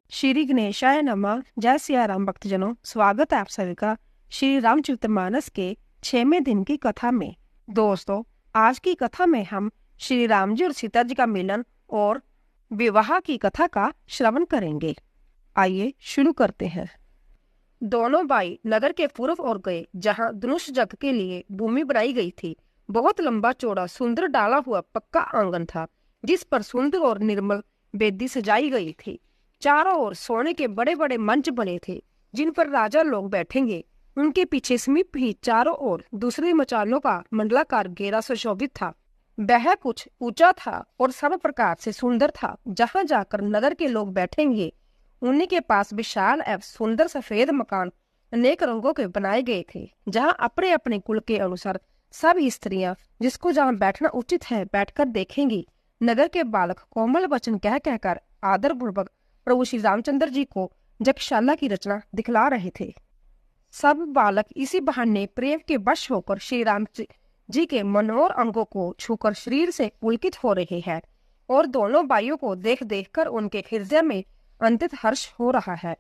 श्री गणेशाय नमः। जय सिया राम भक्तजनों, स्वागत है आप सभी का श्री रामचरितमानस के 6वें दिन की कथा में। दोस्तों, आज की कथा में हम श्री राम जी और सीता जी का मिलन और विवाह की कथा का श्रवण करेंगे। आइए शुरू करते हैं। दोनों भाई नगर के पूर्व ओर गए, जहाँ धनुष यज्ञ के लिए भूमि बनाई गई थी। बहुत लंबा चौड़ा सुंदर डाला हुआ पक्का आंगन था, जिस पर सुंदर और निर्मल वेदी सजाई गई थी। चारों ओर सोने के बड़े बड़े मंच बने थे, जिन पर राजा लोग बैठेंगे। उनके पीछे समीप ही चारों ओर दूसरे मचानों का मंडलाकार घेरा सुशोभित था। वह कुछ ऊंचा था और सब प्रकार से सुंदर था। जहाँ जाकर नगर के लोग बैठेंगे, उन्हीं के पास विशाल एवं सुंदर सफेद मकान अनेक रंगों के बनाए गए थे, जहाँ अपने अपने कुल के अनुसार सब स्त्रियां जिसको जहाँ बैठना उचित है बैठकर देखेंगी। नगर के बालक कोमल वचन कह कहकर आदर पूर्वक प्रभु श्री रामचंद्र जी को यज्ञशाला की रचना दिखला रहे थे। सब बालक इसी बहाने प्रेम के वश होकर श्री राम जी के मनोहर अंगों को छूकर शरीर से पुलकित हो रहे हैं, और दोनों भाइयों को देख देख कर उनके हृदय में अंतित हर्ष हो रहा है।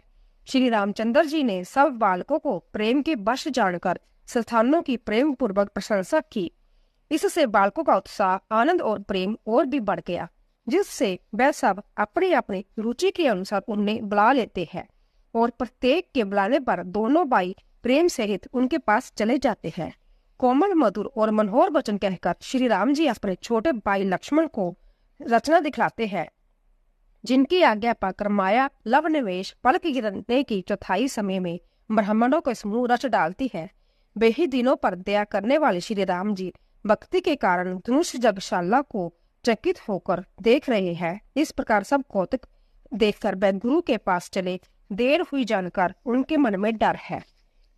श्री रामचंद्र जी ने सब बालकों को प्रेम के वश जानकर संस्थानों की प्रेम पूर्वक प्रशंसा की। इससे बालकों का उत्साह, आनंद और प्रेम और भी बढ़ गया, जिससे वह सब अपनी अपनी रुचि के अनुसार उन्हें बुला लेते हैं, और प्रत्येक के बुलाने पर दोनों भाई प्रेम सहित उनके पास चले जाते हैं। कोमल, मधुर और मनोहर वचन कहकर श्री राम जी अपने छोटे भाई लक्ष्मण को रचना दिखलाते हैं, जिनकी आज्ञा पाकर माया लव निवेश पलक गिरने की चौथाई समय में ब्राह्मणों के समूह रच डालती है। वे ही दिनों पर दया करने वाले श्री राम जी भक्ति के कारण धनुष यज्ञशाला को चकित होकर देख रहे हैं। इस प्रकार सब कौतुक देखकर वह गुरु के पास चले। देर हुई जानकर उनके मन में डर है।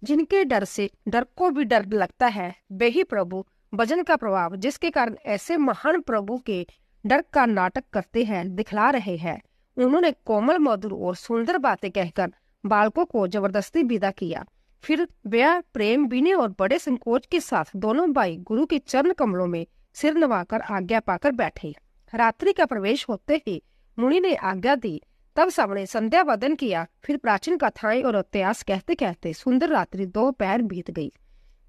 जिनके डर से डर को भी डर लगता है, वे ही प्रभु भजन का प्रभाव, जिसके कारण ऐसे महान प्रभु के डर का नाटक करते हैं, दिखला रहे हैं। उन्होंने कोमल, मधुर और सुंदर बातें कहकर बालकों को जबरदस्ती विदा किया। फिर वह प्रेम, विनय और बड़े संकोच के साथ दोनों भाई गुरु के चरण कमलों में सिर नवाकर आज्ञा पाकर बैठे। रात्रि का प्रवेश होते ही मुनि ने आज्ञा दी। तब सबने संध्या वदन किया। फिर प्राचीन कथाएं और इतिहास कहते कहते सुंदर रात्रि दोपहर बीत गई।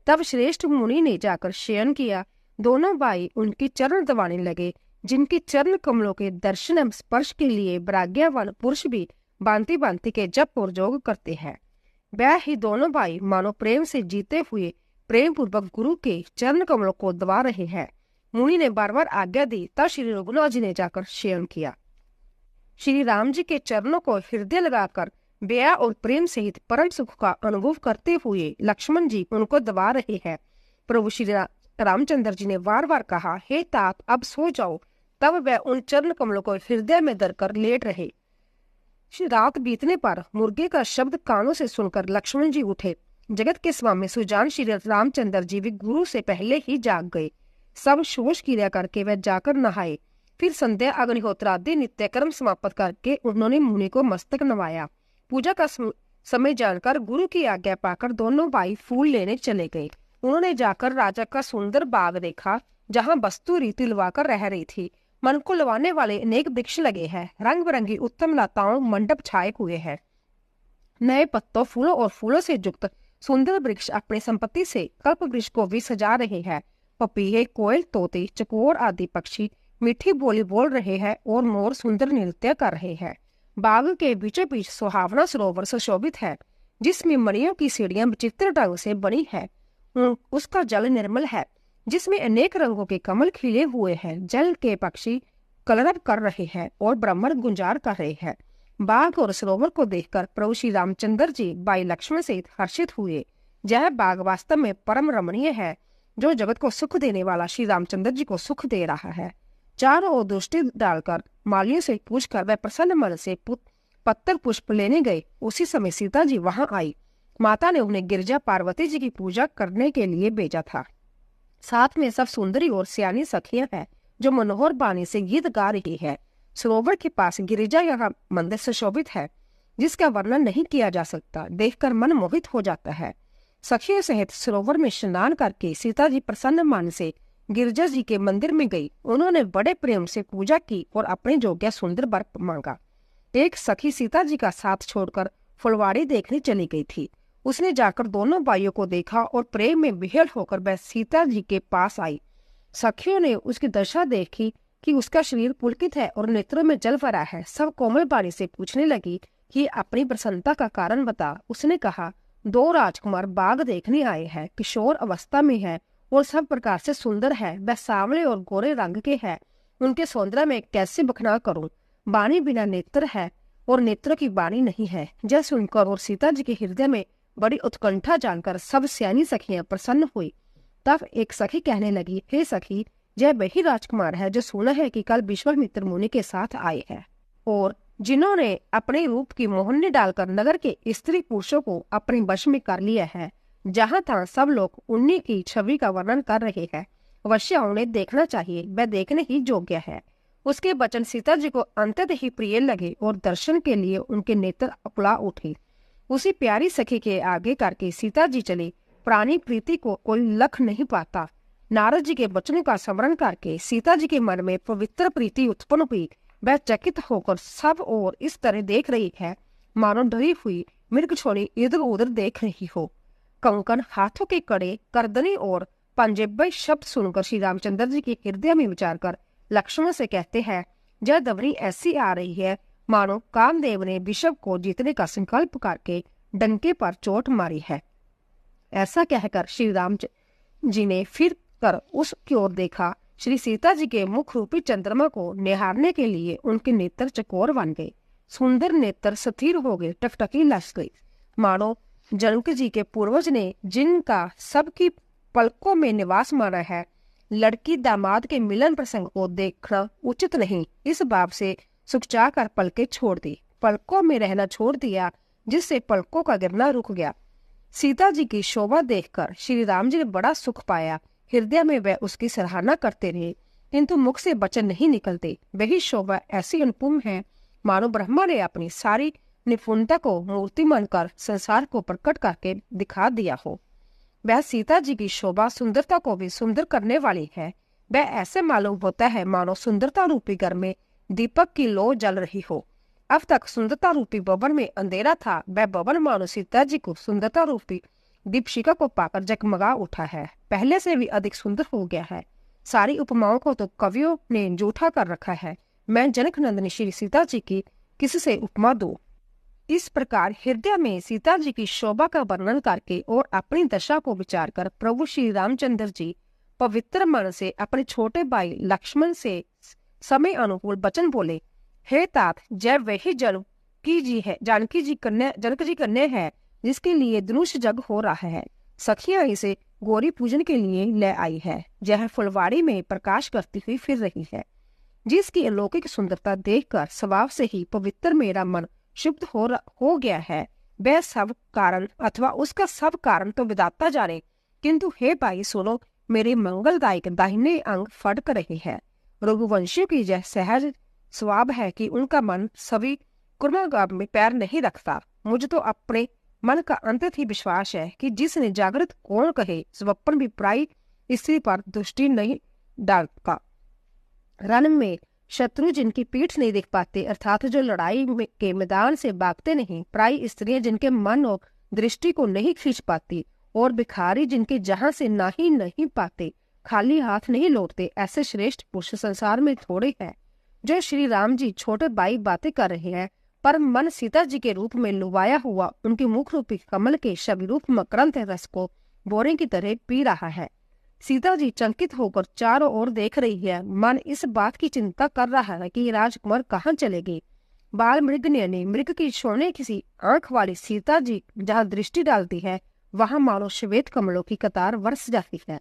तब श्रेष्ठ मुनि ने जाकर शयन किया। दोनों भाई उनकी चरण दबाने लगे, जिनके चरण कमलों के दर्शन एवं स्पर्श के लिए वैराग्यवान पुरुष भी भांति भांति के जप और योग करते हैं। वह ही दोनों भाई मानो प्रेम से जीते हुए प्रेम पूर्वक गुरु के चरण कमलों को दबा रहे हैं। मुनि ने बार बार आज्ञा दी। तब श्री रघुनाथ जी ने जाकर शयन किया। श्री राम जी के चरणों को हृदय लगाकर दया और प्रेम सहित परम सुख का अनुभव करते हुए लक्ष्मण जी उनको दबा रहे हैं। प्रभु श्री रामचंद्र जी ने बार बार कहा, हे तात, अब सो जाओ। तब वह उन चरण कमलों को हृदय में धरकर लेट रहे। रात बीतने पर मुर्गे का शब्द कानों से सुनकर लक्ष्मण जी उठे। जगत के स्वामी सुजान श्री रामचंद्र जी भी गुरु से पहले ही जाग गए। सब शोष क्रिया करके वह जाकर नहाए। फिर संध्या, अग्निहोत्र आदि नित्य कर्म समाप्त करके उन्होंने मुनि को मस्तक नवाया। पूजा का समय जानकर गुरु की आज्ञा पाकर दोनों भाई फूल लेने चले गए। उन्होंने जाकर राजा का सुंदर बाग देखा, जहाँ वस्तु रीति लुवाकर रह रही थी। मन को लुभाने वाले अनेक वृक्ष लगे हैं। रंग बिरंगी उत्तम लताओं मंडप छाए हुए हैं। नए पत्तों, फूलों और फूलों से युक्त सुंदर वृक्ष अपनी संपत्ति से कल्प वृक्ष को भी सजा रहे हैं। पपीहे, कोयल, तोते, चकोर आदि पक्षी मीठी बोली बोल रहे हैं और मोर सुंदर नृत्य कर रहे हैं। बाग के बीचों बीच सुहावना सरोवर सुशोभित है, जिसमें मणियों की सीढ़ियां विचित्र ढंग से बनी है। उसका जल निर्मल है, जिसमें अनेक रंगों के कमल खिले हुए हैं। जल के पक्षी कलरव कर रहे हैं और ब्राह्मण गुंजार कर रहे हैं। बाग और सरोवर को देखकर प्रभु श्री रामचंद्र जी भाई लक्ष्मण सहित हर्षित हुए। यह बाग वास्तव में परम रमणीय है, जो जगत को सुख देने वाला श्री रामचंद्र जी को सुख दे रहा है। चारों ओर दृष्टि डालकर मालियों से पूछकर वह प्रसन्न मन से पत्तर पुष्प लेने गए। उसी समय सीता जी वहां आई। माता ने उन्हें गिरजा पार्वती जी की पूजा करने के लिए भेजा था। साथ में सब सुंदरी और सियानी सखियां हैं, जो मनोहर बानी से गीत गा रही है। सरोवर के पास गिरिजा यहाँ मंदिर सुशोभित है, जिसका वर्णन नहीं किया जा सकता। देखकर मन मोहित हो जाता है। सखियों सहित सरोवर में स्नान करके सीता जी प्रसन्न मन से गिरजा जी के मंदिर में गई। उन्होंने बड़े प्रेम से पूजा की और अपने जोग्य सुंदर वर मांगा। एक सखी सीता जी का साथ छोड़कर फुलवाड़ी देखने चली गई थी। उसने जाकर दोनों भाइयों को देखा और प्रेम में विह्वल होकर वह सीता जी के पास आई। सखियों ने उसकी दशा देखी कि उसका शरीर पुलकित है और नेत्रों में जल भरा है। सब कोमल बाणी से पूछने लगी कि अपनी प्रसन्नता का कारण बता। उसने कहा, 2 राजकुमार बाग देखने आए हैं, किशोर अवस्था में है और सब प्रकार से सुंदर है। वह सांवले और गोरे रंग के हैं, उनके सौंदर्य में कैसे बखान करूं। बाणी बिना नेत्र है और नेत्र की बाणी नहीं है। जय सुनकर और सीता जी के हृदय में बड़ी उत्कंठा जानकर सब सयानी सखियां प्रसन्न हुई। तब एक सखी कहने लगी, हे सखी, यह वही राजकुमार है जो सुना है कि कल विश्वामित्र मुनि के साथ आए हैं और जिन्होंने अपने रूप की मोहनी डालकर नगर के स्त्री पुरुषों को अपने वश में कर लिया है। जहाँ तहाँ सब लोग उन्हीं की छवि का वर्णन कर रहे हैं। अवश्य उन्हें देखना चाहिए, वह देखने ही योग्य है। उसके वचन सीता जी को अंततः ही प्रिय लगे और दर्शन के लिए उनके नेत्र अपला उठे। उसी प्यारी सखी के आगे करके सीता जी चली। प्राणी प्रीति को कोई लख नहीं पाता। नारद जी के वचनों का स्मरण करके सीता जी के मन में पवित्र प्रीति उत्पन्न हुई। वह चकित होकर सब और इस तरह देख रही है मानो डरी हुई मृगछोड़ी इधर उधर देख रही हो। कंकन, हाथों के कड़े, करदनी और पंजेबे शब्द सुनकर श्री रामचंद्र जी के हृदय में विचार कर लक्ष्मण से कहते हैं, जय दवनी ऐसी आ रही है मानो कामदेव ने विषव को जीतने का संकल्प करके डंके पर चोट मारी है। ऐसा कहकर श्री राम जी ने फिर कर उसकी ओर देखा। श्री सीता जी के मुख रूपी चंद्रमा को निहारने के लिए उनके नेत्र चकोर बन गए। सुंदर नेत्र स्थिर हो गए, टकटकी लस गई, मानो जनक जी के पूर्वज ने जिनका सबकी पलकों में निवास माना है। लड़की दामाद के मिलन प्रसंग को देखना उचित नहीं, इस बात से सुखचा कर पलके छोड़ दी, पलकों में रहना छोड़ दिया, जिससे पलकों का गिरना रुक गया। सीता जी की शोभा देखकर श्री राम जी ने बड़ा सुख पाया। हृदय में वह उसकी सराहना करते रहे, किंतु मुख से वचन नहीं निकलते। वही शोभा ऐसी अनुपम है मानो ब्रह्मा ने अपनी सारी निपुणता को मूर्ति मानकर संसार को प्रकट करके दिखा दिया हो। वह सीता जी की शोभा सुंदरता को भी सुंदर करने वाली है। वह ऐसे मालूम होता है मानो सुंदरता रूपी घर में दीपक की लौ जल रही हो। अब तक सुंदरता रूपी भवन में अंधेरा था, वह भवन मानो सीता जी को सुंदरता रूपी दीपशिखा को पाकर जगमगा उठा है, पहले से भी अधिक सुंदर हो गया है। सारी उपमाओं को तो कवियों ने जूठा कर रखा है। मैं जनक नंदिनी श्री सीता जी की किससे उपमा दूं। इस प्रकार हृदय में सीता जी की शोभा का वर्णन करके और अपनी दशा को विचार कर प्रभु श्री रामचंद्र जी पवित्र मन से अपने छोटे भाई लक्ष्मण से समय अनुकूल वचन बोले, हे तात, जय वही जानकी जी कन्या है जिसके लिए धनुष जग हो रहा है। सखियां इसे गौरी पूजन के लिए ले आई है। यह फुलवाड़ी में प्रकाश करती हुई फिर रही है, जिसकी अलौकिक सुंदरता देखकर स्वभाव से ही पवित्र मेरा मन शुद्ध हो गया है। वह सब कारण अथवा उसका सब कारण तो विधाता जाने, किंतु हे भाई सुनो, मेरे मंगलदायक दाहिने अंग फटक रहे हैं। रघुवंशियों की यह सहज स्वभाव है कि उनका मन सभी कर्मगाम में पैर नहीं रखता। मुझे तो अपने मन का अंतत ही विश्वास है कि जिसने जागृत कौन कहे, स्वप्न भी प्राय स्त्री पर दृष्टि नहीं डालता। रण में शत्रु जिनकी पीठ नहीं देख पाते, अर्थात जो लड़ाई के मैदान से भागते नहीं, प्राय स्त्रियां जिनके मन और दृष्टि को नहीं खींच पाती, और भिखारी जिनके जहां से ना ही नहीं पाते, खाली हाथ नहीं लौटते, ऐसे श्रेष्ठ पुरुष संसार में थोड़े हैं। जो श्री राम जी छोटे भाई बातें कर रहे हैं, पर मन सीता जी के रूप में लुभाया हुआ उनके मुख रूपी कमल के शबिरूप मकरंद रस को बोरे की तरह पी रहा है। सीता जी चंकित होकर चारों ओर देख रही है। मन इस बात की चिंता कर रहा है कि राजकुमार कहाँ चले गए। बाल मृगन्य मृग की सोने किसी आंख वाली सीता जी जहाँ दृष्टि डालती है, वहां मानो श्वेत कमलों की कतार बरस जाती है।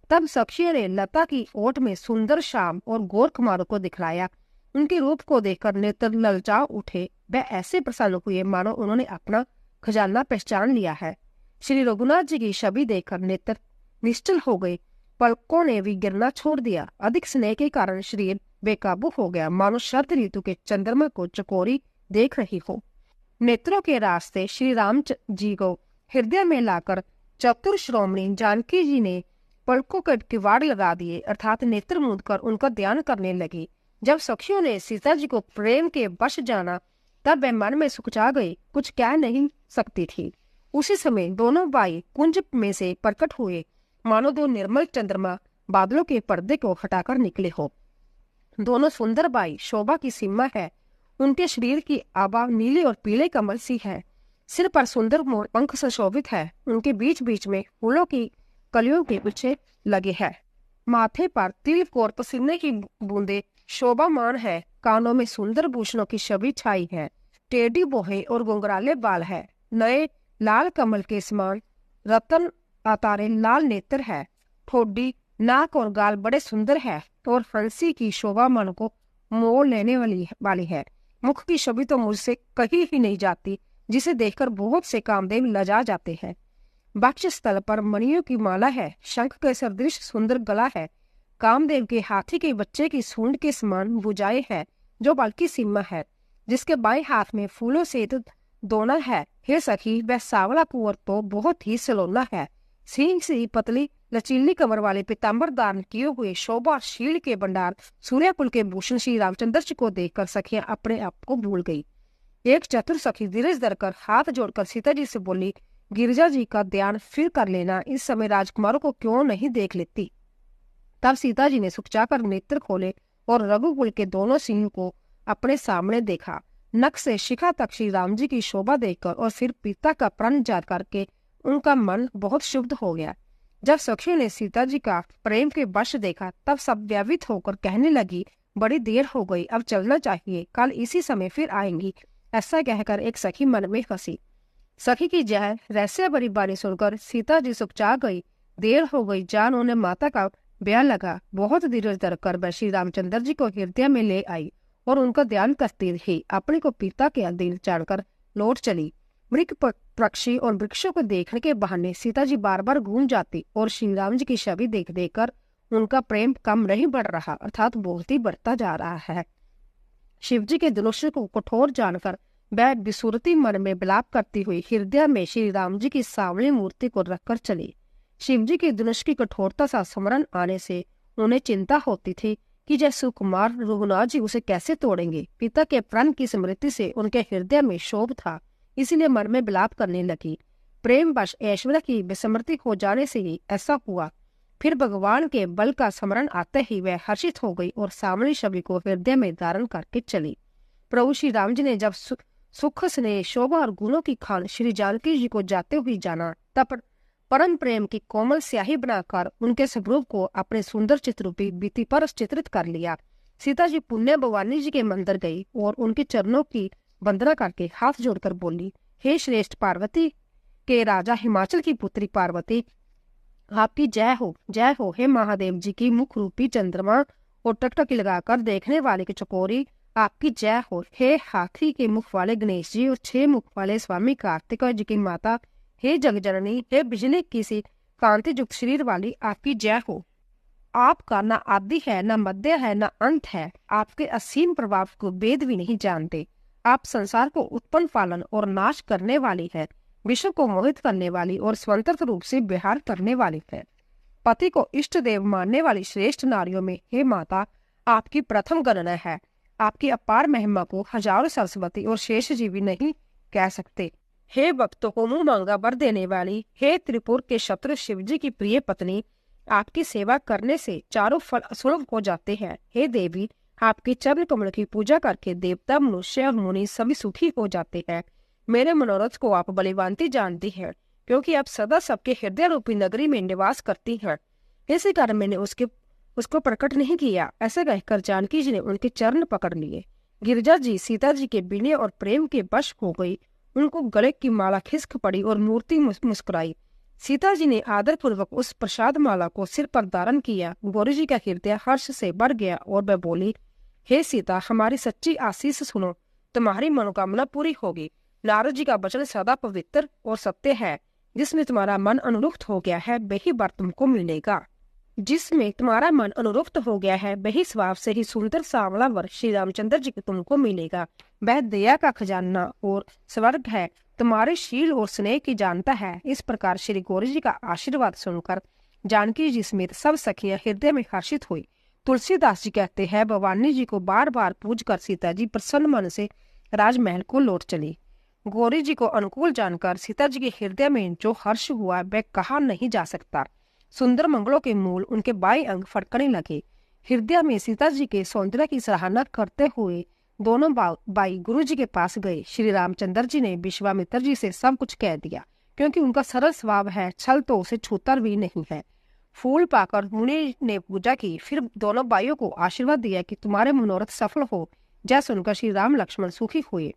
तब सखियों ने लता की ओट में सुंदर श्याम और गोर कुमारों को दिखलाया। उनके रूप को देखकर नेत्र ललचा उठे। वह ऐसे प्रसन्न हुए मानो उन्होंने अपना खजाना पहचान लिया है। श्री रघुनाथ जी की छवि देखकर नेत्र निश्चल हो गए, पलकों ने भी गिरना छोड़ दिया। अधिक स्नेह के कारण शरीर बेकाबू हो गया, मानो शरद ऋतु के चंद्रमा को चकोरी देख रही हो। नेत्रों के रास्ते श्री राम जी को हृदय में लाकर चतुर श्रोमणी जानकी जी ने पलकों के किवाड़ लगा दिए अर्थात नेत्र मूंद कर उनका ध्यान करने लगी। जब सखियों ने सीता जी को प्रेम के वश जाना तब वह मन में सुकचा गई, कुछ कह नहीं सकती थी। उसी समय दोनों भाई कुंज में से प्रकट हुए, मानो दो निर्मल चंद्रमा बादलों के पर्दे को हटाकर निकले हो। दोनों सुंदर भाई शोभा की सीमा है। उनके शरीर की आभा नीले और पीले कमल सी है। सिर पर सुंदर मोर पंख सुशोभित है। उनके बीच बीच में फूलों की कलियों के पीछे लगे हैं। माथे पर तिल और पसीने की बूंदे शोभामान है। कानों में सुंदर भूषणों की छवि छाई है। टेढ़ी बोहे और गुंगराले बाल है। नए लाल कमल के समान रतन आतारे लाल नेत्र है। ठोडी नाक और गाल बड़े सुंदर है और हंसी की शोभा मन को मोह लेने वाली है। मुख की छवि तो मुझसे कहीं ही नहीं जाती, जिसे देखकर बहुत से कामदेव लजा जाते हैं। वक्ष स्थल पर मणियों की माला है। शंख के सदृश सुंदर गला है। कामदेव के हाथी के बच्चे की सूंड के समान भुजाएं है, जो बाल की सीमा है। जिसके बाएं हाथ में फूलों से दोना है। हे सखी, वह सावला कुंवर तो बहुत ही सलोना है। सींग सी पतली लचीली कमर वाले पीताम्बर धारण किए हुए शोभाशील के भंडार सूर्यकुल के भूषण श्री रामचंद्र जी को देखकर सखियां अपने आप को भूल गई। एक चतुर सखी धीरज धरकर हाथ जोड़कर सीता जी से बोली, गिरिजा जी का ध्यान फिर कर लेना, इस समय राजकुमारों को क्यों नहीं देख लेती। तब सीता जी ने सुखचाकर नेत्र खोले और रघुकुल के दोनों सिंह को अपने सामने देखा। नख से शिखा तक श्री राम जी की शोभा देखकर और फिर पिता का प्रण याद करके उनका मन बहुत शुद्ध हो गया। जब सखियों ने सीता जी का प्रेम के वश देखा तब सब व्यावित होकर कहने लगी, बड़ी देर हो गई, अब चलना चाहिए, कल इसी समय फिर आएंगी। ऐसा कहकर एक सखी मन में हंसी। सखी की जय रहस्य भरी बानी सुनकर सीता जी सुखचा गई। देर हो गई, जान उन्हें माता का ब्याह लगा। बहुत धीरज धरकर वह श्री रामचंद्र जी को हृदय में ले आई और उनका ध्यान करती रही। अपने को पिता के दिल जानकर लौट चली। मृग पक्षी और वृक्षों को देखने के बहाने सीता जी बार बार घूम जाती और श्री राम जी की छवि देख देखकर उनका प्रेम कम नहीं बढ़ रहा, अर्थात बहुत ही बढ़ता जा रहा है। शिव जी के धनुष को कठोर जानकर वह विसुरती मन में विलाप करती हुई हृदय में श्री राम जी की सांवली मूर्ति को रखकर चली। शिव जी के धनुष की कठोरता सा स्मरण आने से उन्हें चिंता होती थी कि जय सुकुमार रघुनाथ जी उसे कैसे तोड़ेंगे। पिता के प्रण की स्मृति से उनके हृदय में शोभ था, इसीलिए मन में विलाप करने लगी। प्रेम वश ऐश्वर्य की विस्मृति हो जाने से ही ऐसा हुआ। फिर भगवान के बल का स्मरण आते ही वह हर्षित हो गई और सामने छवि को हृदय में धारण करके चली। प्रभु श्री राम जी ने जब सुख स्नेह शोभा और गुणों की खान श्री जानकी जी को जाते हुए जाना, तब परम प्रेम की कोमल स्याही बनाकर उनके स्वरूप को अपने सुंदर चित्ररूपी भित्ति पर चित्रित कर लिया। सीता जी पुण्य भवानी जी के मंदिर गई और उनके चरणों की वंदना करके हाथ जोड़कर बोली, हे श्रेष्ठ पार्वती के राजा हिमाचल की पुत्री पार्वती, आपकी जय हो, जय हो। हे महादेव जी की मुख रूपी चंद्रमा और टकटकी लगाकर देखने वाले की चकोरी, आपकी जय हो। हे हाथी के मुख वाले गणेश जी और 6 मुख वाले स्वामी कार्तिक जी की माता, हे जगजननी, हे बिजली की सी कांति युक्त शरीर वाली, आपकी जय हो। आपका न आदि है, न मध्य है, न अंत है। आपके असीम प्रभाव को वेद भी नहीं जानते। आप संसार को उत्पन्न पालन और नाश करने वाली है, विश्व को मोहित करने वाली और स्वतंत्र रूप से विहार करने वाली है। पति को इष्ट देव मानने वाली श्रेष्ठ नारियों में हे माता आपकी प्रथम गणना है। आपकी अपार महिमा को हजारों सरस्वती और शेष जीवी नहीं कह सकते। हे भक्तों को मुंह मांगा वर देने वाली, हे त्रिपुर के शत्रु शिव जी की प्रिय पत्नी, आपकी सेवा करने से चारों फल असुलभ हो जाते हैं। हे देवी, आपके चरण कमल की पूजा करके देवता मनुष्य और मुनि सभी सुखी हो जाते हैं। मेरे मनोरथ को आप बलिवांती जानती हैं, क्योंकि आप सदा सबके हृदय रूपी नगरी में निवास करती हैं। इसी कारण मैंने उसको प्रकट नहीं किया। ऐसा कहकर जानकी जी ने उनके चरण पकड़ लिए। गिरिजा जी सीता जी के विनय और प्रेम के वश हो गई। उनको गले की माला खिसक पड़ी और मूर्ति मुस्कुराई। सीता जी ने आदर पूर्वक उस प्रसाद माला को सिर पर धारण किया। गौरी जी का हृदय हर्ष से बढ़ गया और वह बोली, हे सीता, हमारी सच्ची आशीष सुनो, तुम्हारी मनोकामना पूरी होगी। नारद जी का वचन सदा पवित्र और सत्य है। जिसमें तुम्हारा मन अनुरुक्त हो गया है वही वर तुमको मिलेगा। जिसमें तुम्हारा मन अनुरुक्त हो गया है वही स्वभाव से ही सुंदर सांवला वर श्री रामचंद्र जी को तुमको मिलेगा। वह दया का खजाना और स्वर्ग है, तुम्हारे शील और स्नेह की जानता है। इस प्रकार श्री गौरी जी का आशीर्वाद सुनकर जानकी जी समेत सब सखियां हृदय में हर्षित हुई। तुलसीदास जी कहते हैं, भवानी जी को बार बार पूज कर सीता जी प्रसन्न मन से राजमहल को लौट चली। गौरी जी को अनुकूल जानकर सीता जी के हृदय में जो हर्ष हुआ वह कहा नहीं जा सकता। सुंदर मंगलों के मूल उनके बाएं अंग फड़कने लगे। हृदय में सीता जी के सौंदर्य की सराहना करते हुए दोनों बाई गुरु जी के पास गए। श्री रामचंद्र जी ने विश्वामित्र जी से सब कुछ कह दिया, क्योंकि उनका सरल स्वभाव है, छल तो उसे छूता भी नहीं है। फूल पाकर मुनि ने पूजा की, फिर दोनों भाइयों को आशीर्वाद दिया कि तुम्हारे मनोरथ सफल हो। जय सुनकर श्री राम लक्ष्मण सुखी हुए।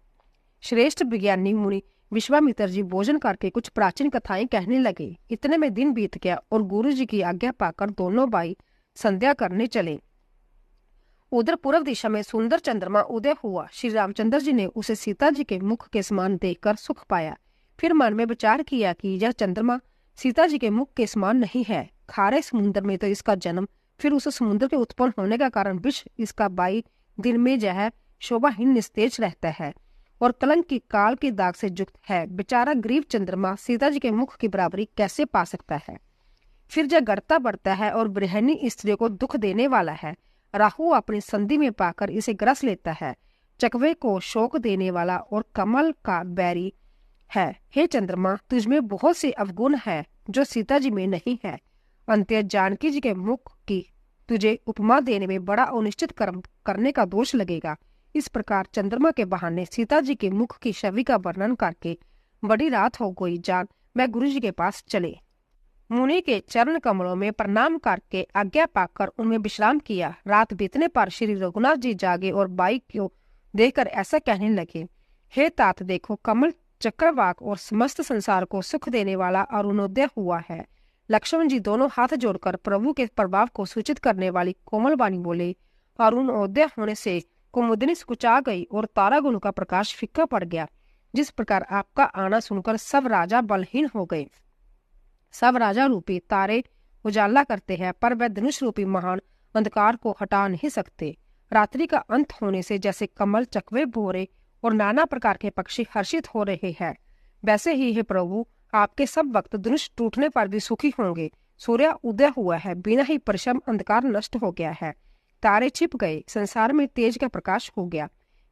श्रेष्ठ विज्ञानी मुनि विश्वामित्र जी भोजन करके कुछ प्राचीन कथाएं कहने लगे। इतने में दिन बीत गया और गुरु जी की आज्ञा पाकर दोनों भाई संध्या करने चले। उधर पूर्व दिशा में सुंदर चंद्रमा उदय हुआ। श्री रामचंद्र जी ने उसे सीता जी के मुख के समान देखकर सुख पाया। फिर मन में विचार किया कि यह चंद्रमा सीता जी के मुख के समान नहीं है। खारे समुद्र में तो इसका जन्म, फिर उस समुद्र के उत्पन्न होने का कारण विष इसका बाई दिन में जह शोभाहीन निस्तेज रहता है और कलंक की काल के दाग से युक्त है। बेचारा गरीब चंद्रमा सीता जी के मुख की बराबरी कैसे पा सकता है। फिर जब गढ़ता बढ़ता है और गृहिणी स्त्री को दुख देने वाला है। राहु अपनी संधि में पाकर इसे ग्रस लेता है। चकवे को शोक देने वाला और कमल का बैरी है। हे चंद्रमा, तुझमें बहुत से अवगुण है जो सीता जी में नहीं है। अंत्य जानकी जी के मुख की तुझे उपमा देने में बड़ा अनिश्चित कर्म करने का दोष लगेगा। इस प्रकार चंद्रमा के बहाने सीता जी के मुख की छवि का वर्णन करके बड़ी रात हो गई। जान मैं गुरु जी के पास चले। मुनि के चरण कमलों में प्रणाम करके आज्ञा पाकर उनमें विश्राम किया। रात बीतने पर श्री रघुनाथ जी जागे और बाई को देखकर ऐसा कहने लगे, हे तात देखो, कमल चक्रवाक और समस्त संसार को सुख देने वाला अरुणोदय हुआ है। लक्ष्मण जी दोनों हाथ जोड़कर प्रभु के प्रभाव को सूचित करने वाली कोमल वाणी बोले। अरुणोदय होने से कुमुदनी कुचा गई और तारागुण का प्रकाश फीका पड़ गया। जिस प्रकार आपका आना सुनकर सब राजा बलहीन हो गए। सब राजा रूपी तारे उजाला करते हैं, पर वह धनुष रूपी महान अंधकार को हटा नहीं सकते। रात्रि का अंत होने से जैसे कमल, चकवे, भोरे और नाना प्रकार के पक्षी हर्षित हो रहे हैं, वैसे ही है प्रभु आपके सब भक्त धनुष टूटने पर भी सुखी होंगे। सूर्य उदय हुआ है, बिना ही परिश्रम अंधकार नष्ट हो गया है। तारे छिप गए, संसार में तेज का प्रकाश हो गया।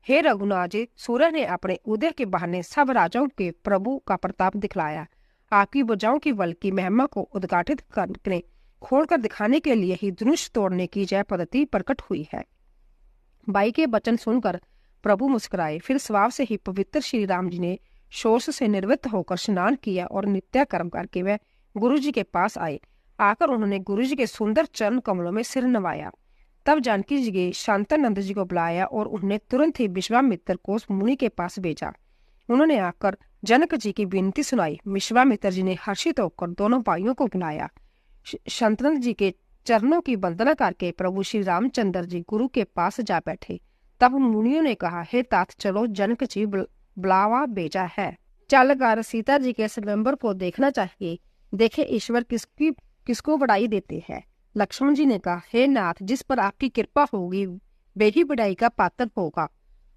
हे रघुनाथ जी, सूर्य ने अपने उदय के बहाने सब राजाओं के प्रभु का प्रताप दिखलाया। आपकी भुजाओं की बल की महिमा को उद्घाटित करने खोलकर दिखाने के लिए ही धनुष तोड़ने की जय पद्धति प्रकट हुई है। बाई के वचन सुनकर प्रभु मुस्कुराए। फिर स्वभाव से ही पवित्र श्री राम जी ने शोष से निवृत्त होकर स्नान किया और नित्य कर्म करके वह गुरु जी के पास आए। आकर उन्होंने गुरु जी के सुंदर चरण कमलों में सिर नवाया। तब जानकी जी के शांतानंद जी को बुलाया और उन्होंने तुरंत ही विश्वामित्र को मुनि के पास भेजा। उन्होंने आकर जनक जी की विनती सुनाई। विश्वामित्र जी ने हर्षित होकर दोनों भाइयों को बुलाया। शांतानंद जी के चरणों की वंदना करके प्रभु श्री रामचंद्र जी गुरु के पास जा बैठे। तब मुनियों ने कहा, हे तात चलो, जनक जी बुलावा भेजा है, चलकर सीता जी के स्वयंवर को देखना चाहिए। देखे ईश्वर किसको बढ़ाई देते हैं। लक्ष्मण जी ने कहा, हे नाथ, जिस पर आपकी कृपा होगी वे ही बढ़ाई का पात्र होगा।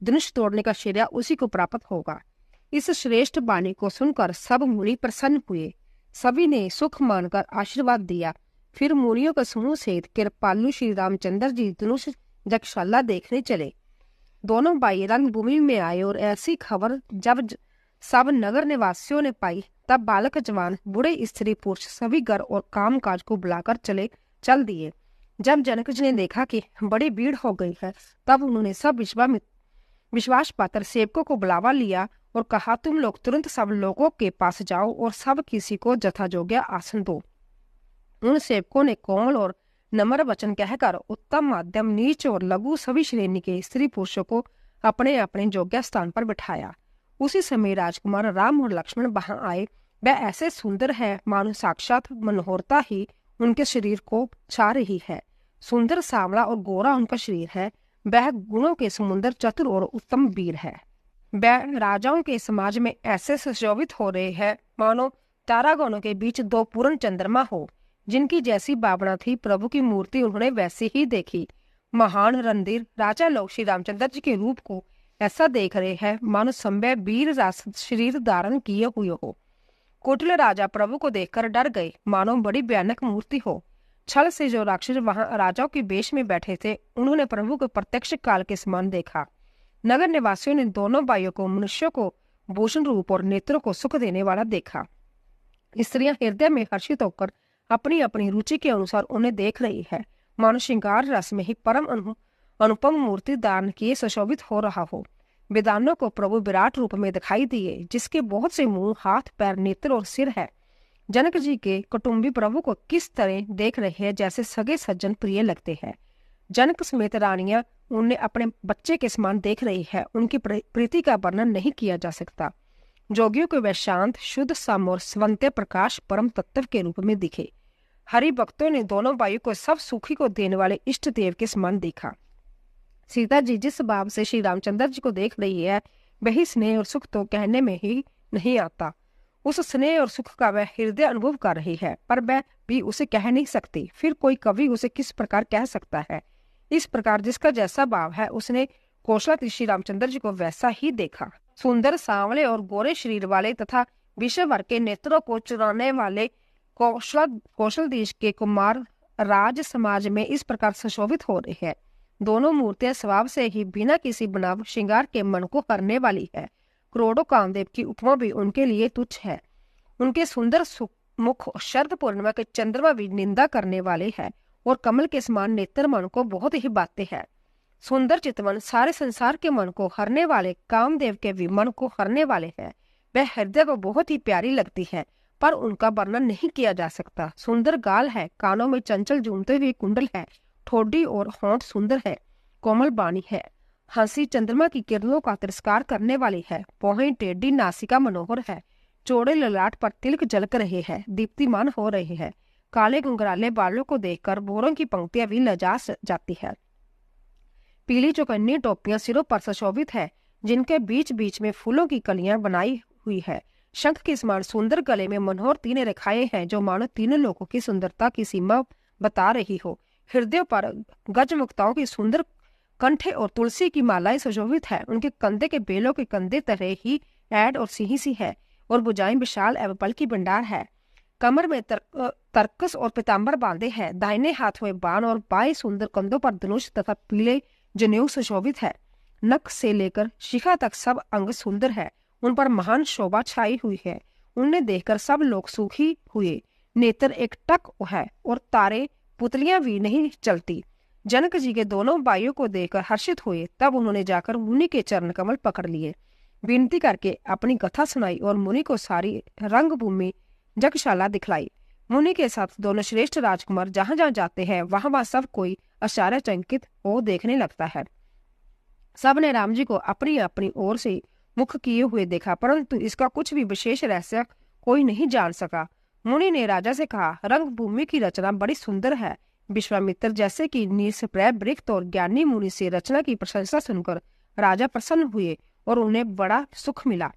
धनुष तोड़ने का श्रेय उसी को प्राप्त होगा। इस श्रेष्ठ वाणी को सुनकर सब मुनि प्रसन्न हुए। सभी ने सुख मानकर आशीर्वाद दिया। फिर मुनियों का समूह सहित कृपालु श्री रामचंद्र जी धनुष यज्ञशाला देखने चले। दोनों भाई रंगभूमि में आए और ऐसी खबर जब सब नगर निवासियों ने पाई, तब बालक, जवान, बूढ़े, स्त्री, पुरुष सभी घर और काम काज को बुलाकर चल दिए। जब जनक जी ने देखा कि बड़ी भीड़ हो गई है, तब उन्होंने सब विश्वास पात्र सेवकों को बुलावा लिया और कहा, तुम लोग तुरंत सब लोगों के पास जाओ और सब किसी को यथायोग्य आसन दो। उन सेवकों ने कोमल और नम्र वचन कहकर उत्तम, मध्यम, नीच और लघु सभी श्रेणी के स्त्री पुरुषों को अपने अपने योग्य स्थान पर बिठाया। उसी समय राजकुमार राम और लक्ष्मण वहां आए। वह ऐसे सुंदर है मानो साक्षात मनोहरता ही उनके शरीर को छा रही है। सुंदर, सांवला और गोरा उनका शरीर है। वह गुणों के समुद्र, चतुर और उत्तम वीर है। वह राजाओं के समाज में ऐसे सुशोभित हो रहे हैं मानो तारागणों के बीच दो पूर्ण चंद्रमा हो। जिनकी जैसी भावना थी प्रभु की मूर्ति उन्होंने वैसी ही देखी। महान रणधीर राजा लोग श्री रामचंद्र जी के रूप को ऐसा देख रहे हैं मानो संभव वीर रास शरीर धारण किए हुए हो। कुटिल राजा प्रभु को देखकर डर गए, मानो बड़ी भयानक मूर्ति हो। छल से जो राक्षस वहां राजाओं के बेश में बैठे थे, उन्होंने प्रभु को प्रत्यक्ष काल के समान देखा। नगर निवासियों ने दोनों भाइयों को मनुष्यों को भूषण रूप और नेत्रों को सुख देने वाला देखा। स्त्रियां हृदय में हर्षित होकर अपनी अपनी रुचि के अनुसार उन्हें देख रही है, मानो श्रृंगार रस में ही परम अनुपम मूर्ति दान किए सुशोभित हो रहा हो। विद्वानों को प्रभु विराट रूप में दिखाई दिए, जिसके बहुत से मुंह, हाथ, पैर, नेत्र और सिर है। जनक जी के कुटुंबी प्रभु को किस तरह देख रहे हैं, जैसे सगे सज्जन प्रिय लगते हैं। जनक समेत रानियां उन्हें अपने बच्चे के समान देख रही है। उनकी प्रीति का वर्णन नहीं किया जा सकता। जोगियों को वह शांत, शुद्ध, सम और स्वंत्य प्रकाश परम तत्व के रूप में दिखे। हरि भक्तों ने दोनों भाइयों को सब सुखी को देने वाले इष्ट देव के समान देखा। सीता जी जिस भाव से श्री रामचंद्र जी को देख रही है, वही स्नेह और सुख तो कहने में ही नहीं आता। उस स्नेह और सुख का वह हृदय अनुभव कर रही है, पर वह भी उसे कह नहीं सकती। फिर कोई कवि उसे किस प्रकार कह सकता है? इस प्रकार जिसका जैसा भाव है, उसने कौशला श्री रामचंद्र जी को वैसा ही देखा। सुंदर, सांवले और गोरे शरीर वाले तथा विश्व भर के नेत्रों को चुराने वाले कौशल देश के कुमार राज समाज में इस प्रकार सुशोभित हो रहे हैं। दोनों मूर्तियां स्वभाव से ही बिना किसी बनाव श्रृंगार के मन को हरने वाली है। करोड़ों कामदेव की उपमा भी उनके लिए तुच्छ है। उनके सुंदर मुख शरद पूर्णिमा के चंद्रमा भी निंदा करने वाले हैं और कमल के समान नेत्र मन को बहुत ही बाते हैं। सुंदर चितवन सारे संसार के मन को हरने वाले कामदेव के भी मन को हरने वाले हैं। वह हृदय को बहुत ही प्यारी लगती है, पर उनका वर्णन नहीं किया जा सकता। सुंदर गाल है, कानों में चंचल झूमते हुए कुंडल है, ठोडी और होंठ सुंदर है, कोमल बाणी है, हंसी चंद्रमा की किरणों का तिरस्कार करने वाली है, पौहें टेढ़ी, नासिका मनोहर है, चौड़े ललाट पर तिलक झलक रहे हैं, दीप्तिमान हो रहे हैं। काले घुंघराले बालों को देखकर भौरों की पंक्तियां भी लजा जाती है। पीली चौकन्नी टोपियां सिरों पर सुशोभित है, जिनके बीच बीच में फूलों की कलियां बनाई हुई है। शंख के समान सुंदर गले में मनोहर तीन रेखाएं हैं, जो मानो तीनों लोगों की सुंदरता की सीमा बता रही हो। हृदय पर गजमुक्ताओं की सुंदर कंठे और तुलसी की मालाएं सुशोभित है। उनके कंधे के बेलों के कंधे तरह ही ऐड और सिंही सी है, और भुजाएं विशाल एवं पल की भंडार है। कमर में तरकस और पीताम्बर बांधे हैं। दाहिने हाथ में बाण और बाएं सुंदर कंधों पर धनुष तथा पीले जनेऊ सुशोभित है। नख से लेकर शिखा तक सब अंग सुंदर है। उन पर महान शोभा छाई हुई है। उन्हें देखकर सब लोग सुखी हुए। नेत्र एक टक है और तारे पुतलियां भी नहीं चलती। जनक जी के दोनों भाइयों को देखकर हर्षित हुए। तब उन्होंने जाकर मुनि के चरण कमल पकड़ लिए, विनती करके अपनी कथा सुनाई और मुनि को सारी रंगभूमि जगशाला दिखलाई। मुनि के साथ दोनों श्रेष्ठ राजकुमार जहां जहां जाते हैं, वहां वहां सब कोई आश्चर्यचकित हो देखने लगता है। सब ने राम जी को अपनी अपनी ओर से मुख किए हुए देखा, परंतु इसका कुछ भी विशेष रहस्य कोई नहीं जान सका। मुनि ने राजा से कहा, रंगभूमि की रचना बड़ी सुंदर है। विश्वामित्र जैसे कि निष्प्रय वृक्त और ज्ञानी मुनि से रचना की प्रशंसा सुनकर राजा प्रसन्न हुए और उन्हें बड़ा सुख मिला।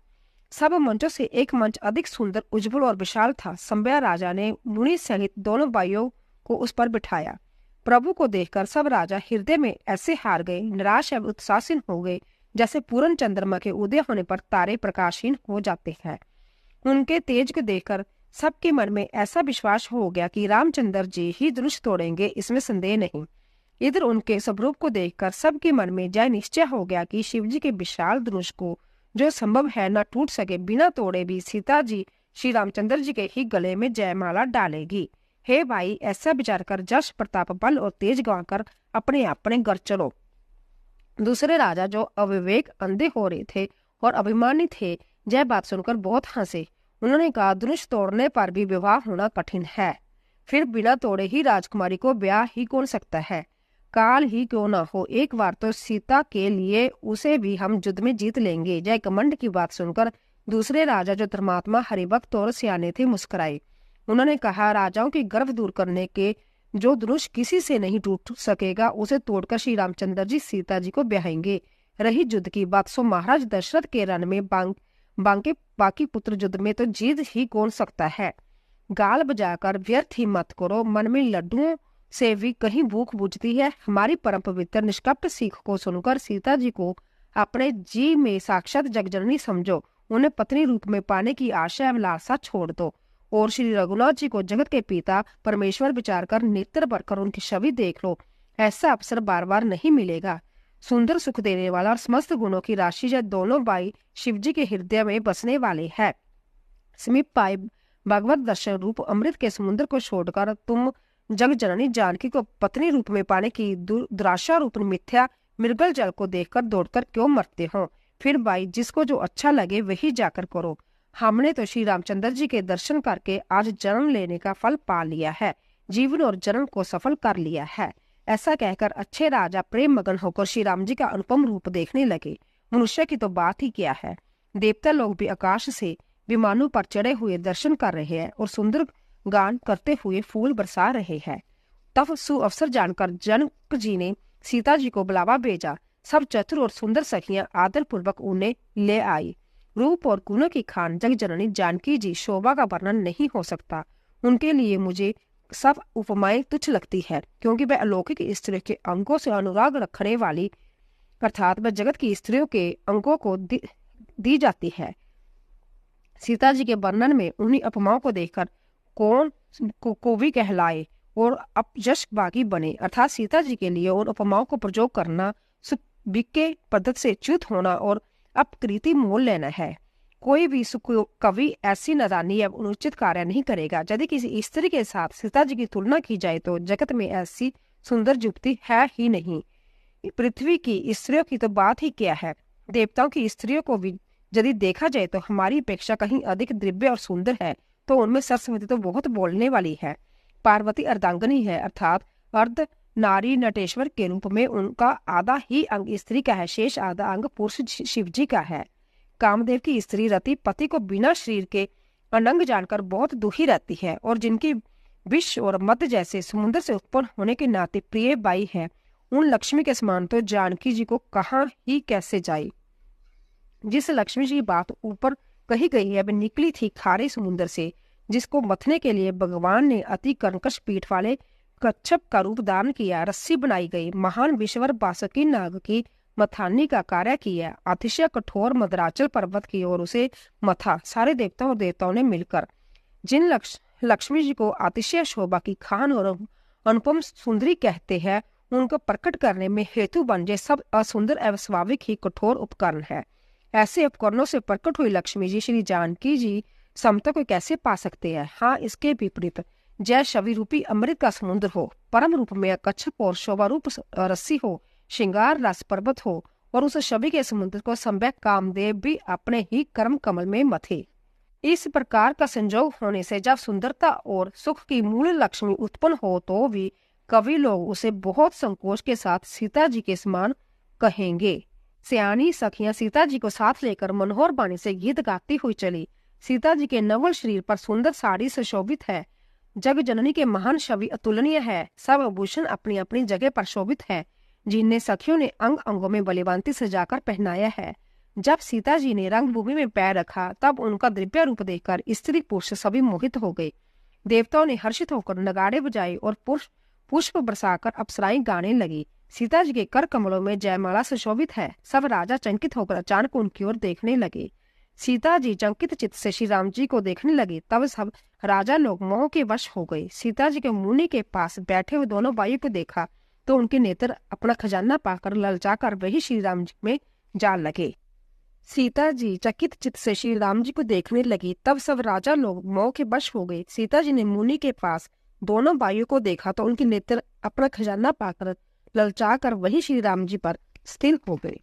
सब मंचों से एक मंच अधिक सुंदर, उज्जवल और विशाल था। संभ्या राजा ने मुनि सहित दोनों भाइयों को उस पर बिठाया। प्रभु को देखकर सब राजा हृदय में ऐसे हार गए, निराश एवं उत्साहहीन हो गए, जैसे पूर्ण चंद्रमा के उदय होने पर तारे प्रकाशहीन हो जाते हैं। उनके तेज को देखकर सबके मन में ऐसा विश्वास हो गया कि रामचंद्र जी ही धनुष तोड़ेंगे, इसमें संदेह नहीं। इधर उनके स्वरूप को देखकर सबके मन में यह निश्चय हो गया कि शिवजी के विशाल धनुष को जो संभव है न टूट सके, बिना तोड़े भी सीता जी श्री रामचंद्र जी के ही गले में जयमाला डालेगी। हे भाई, ऐसा विचार कर जश, प्रताप, बल और तेज गवाकर अपने अपने घर चलो। दूसरे राजा जो अविवेक, अंधे हो रहे थे और अभिमानी थे, यह बात सुनकर बहुत हंसे। उन्होंने कहा, धनुष तोड़ने पर भी विवाह होना कठिन है, फिर बिना तोड़े ही राजकुमारी को ब्याह ही कौन सकता है? काल ही क्यों ना हो, एक बार तो सीता के लिए उसे भी हम युद्ध में जीत लेंगे। जय कमंड की बात सुनकर दूसरे राजा जो धर्मात्मा, हरिभक्त और सियाने थे, मुस्कुराए। उन्होंने कहा, राजाओं की गर्व दूर करने के जो धनुष किसी से नहीं टूट सकेगा, उसे तोड़कर श्री रामचंद्र जी सीता जी को ब्याहेंगे। रही युद्ध की बात, सो महाराज दशरथ के रण में बाकी पुत्र युद्ध में तो जीत ही कौन सकता है। गाल बजाकर व्यर्थ ही मत करो, मन में लड्डुओं से भी कहीं भूख बुझती है। हमारी परम पवित्र निष्कपट सीख को सुनकर सीता जी को अपने जी में साक्षात जगजननी समझो। उन्हें पत्नी रूप में पाने की आशा एवं लालसा छोड़ दो और श्री रघुनाथ जी को जगत के पिता परमेश्वर विचार कर नेत्र भरकर उनकी छवि देख लो। ऐसा अवसर बार बार नहीं मिलेगा। सुंदर सुख देने वाला और समस्त गुणों की राशि यह दोनों भाई शिव जी के हृदय में बसने वाले है। समीप पाए भगवत दर्शन रूप अमृत के समुद्र को छोड़कर तुम जग जननी जानकी को पत्नी रूप में पाने की दुराशा रूप मिथ्या मृगल जल को देखकर दौड़कर क्यों मरते हो? फिर भाई जिसको जो अच्छा लगे वही जाकर करो। हमने तो श्री रामचंद्र जी के दर्शन करके आज जन्म लेने का फल पा लिया है, जीवन और जन्म को सफल कर लिया है। ऐसा कहकर अच्छे राजा प्रेम मगन होकर श्री राम जी का अनुपम रूप देखने लगे। मनुष्य की तो बात ही क्या है, देवता लोग भी आकाश से विमानों पर चढ़े हुए दर्शन कर रहे हैं और सुंदर गान करते हुए फूल बरसा रहे हैं। तब सुअवसर जानकर जनक जी ने सीता जी को बुलावा भेजा। सब चतुर और सुंदर सखियां आदर पूर्वक उन्हें ले आई। रूप और गुणों की खान जग जननी जानकी जी शोभा का वर्णन नहीं हो सकता। उनके लिए मुझे सब उपमाएं तुच्छ लगती है, क्योंकि वह अलौकिक स्त्री के अंगों से अनुराग रखने वाली अर्थात वह जगत की स्त्रियों के अंगों को दी जाती है। सीता जी के वर्णन में उन्हीं उपमाओं को देखकर कौन को भी कहलाए और अपयश बागी बने, अर्थात सीता जी के लिए उन उपमाओं को प्रयोग करना के पद्धति से च्युत होना और अपकृति मोल लेना है। कोई भी कवि ऐसी नादानी एवं अनुचित कार्य नहीं करेगा। यदि किसी स्त्री के साथ सीता जी की तुलना की जाए तो जगत में ऐसी सुंदर युवती है ही नहीं। पृथ्वी की स्त्रियों की तो बात ही क्या है, देवताओं की स्त्रियों को भी यदि देखा जाए तो हमारी अपेक्षा कहीं अधिक दिव्य और सुंदर है। तो उनमें सरस्वती तो बहुत बोलने वाली है। पार्वती अर्धांगिनी है, अर्थात अर्ध नारी नटेश्वर के रूप में उनका आधा ही अंग स्त्री का है, शेष आधा अंग पुरुष शिव जी का है। कामदेव की स्त्री रति पति को बिना शरीर के अनंग जानकर बहुत दुखी रहती है और जिनकी विष और मद जैसे समुद्र से उत्पन्न होने के नाते प्रिय बाई है, उन लक्ष्मी के समान तो जानकी जी को कहाँ ही कैसे जाए। जिस लक्ष्मी जी की बात ऊपर कही गई है वह निकली थी खारे समुद्र से, जिसको मथने के लिए भगवान ने अति कर्कश पीठ वाले कच्छप का रूप धारण किया। रस्सी बनाई गई, महान विश्वर बासुकी नाग की मथानी का कार्य किया। अतिशय कठोर मदराचल पर्वत की ओर उसे मथा। सारे देवताओं और देवताओं ने मिलकर जिन लक्ष्मी जी को अतिशय शोभा की खान और अनुपम सुंदरी कहते हैं, उनको प्रकट करने में हेतु बन जे सब असुंदर एवं स्वाभाविक ही कठोर उपकरण है। ऐसे उपकरणों से प्रकट हुई लक्ष्मी जी श्री जानकी जी समता को कैसे पा सकते हैं? हाँ, इसके विपरीत जय छवि रूपी अमृत का समुद्र हो, परम रूप में कच्छप और शोभा रूप रस्सी हो, श्रृंगार रस पर्वत हो और उस छवि के समुद्र को सम्यक कामदेव भी अपने ही कर्म कमल में मथे। इस प्रकार का संजोग होने से जब सुंदरता और सुख की मूल लक्ष्मी उत्पन्न हो तो भी कवि लोग उसे बहुत संकोच के साथ सीता जी के समान कहेंगे। सियानी सखियां सीता जी को साथ लेकर मनोहर बाणी से गीत गाती हुई चली। सीता जी के नवल शरीर पर सुंदर साड़ी से शोभित है। जग जननी के महान छवि अतुलनीय है। सब आभूषण अपनी अपनी जगह पर शोभित है, जिन्हें सखियों ने अंग अंगों में बलिवांती सजाकर पहनाया है। जब सीता जी ने रंगभूमि में पैर रखा तब उनका दिव्य रूप देखकर स्त्री पुरुष सभी मोहित हो गए। देवताओं ने हर्षित होकर नगाड़े बजाए और पुष्प बरसाकर अप्सराएं गाने लगी। सीता जी के कर कमलों में जयमाला सुशोभित है। सब राजा चंकित होकर अचानक उनकी ओर देखने लगे। सीता जी चंकित चित्त से श्री राम जी को देखने लगे। तब सब राजा लोग मोह के वश हो गए। सीता जी के मुनि के पास बैठे हुए दोनों भाइयों को देखा तो उनके नेत्र अपना खजाना पाकर ललचाकर वही श्री राम जी में जा लगे। सीता जी चकित चित्त से श्री राम जी को देखने लगी। तब सब राजा लोग मोह के वश हो गए। सीता जी ने मुनि के पास दोनों भाइयों को देखा तो उनके नेत्र अपना खजाना पाकर ललचाकर वही श्री राम जी पर स्थिर हो गए।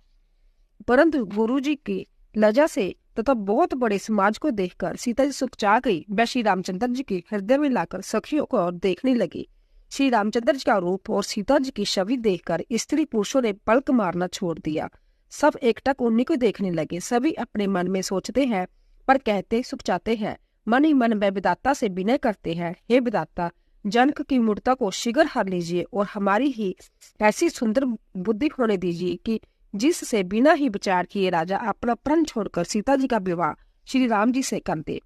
परंतु गुरु जी की लज्जा से तथा बहुत बड़े समाज को देखकर सीता जी सुखचा गई। वह श्री रामचंद्र जी के हृदय में लाकर सखियों को और देखने लगी। श्री रामचंद्र जी का रूप और सीता जी की छवि देखकर स्त्री पुरुषों ने पलक मारना छोड़ दिया। सब एकटक उन्हीं को देखने लगे। सभी अपने मन में सोचते हैं पर कहते सुखचाते हैं। मन ही मन में विधाता से विनय करते हैं, हे विधाता, जनक की मूर्ता को शीघ्र हर लीजिए और हमारी ही ऐसी सुंदर बुद्धि होने दीजिए कि जिससे बिना ही विचार किए राजा अपना प्रण छोड़कर सीता जी का विवाह श्री राम जी से कर दे।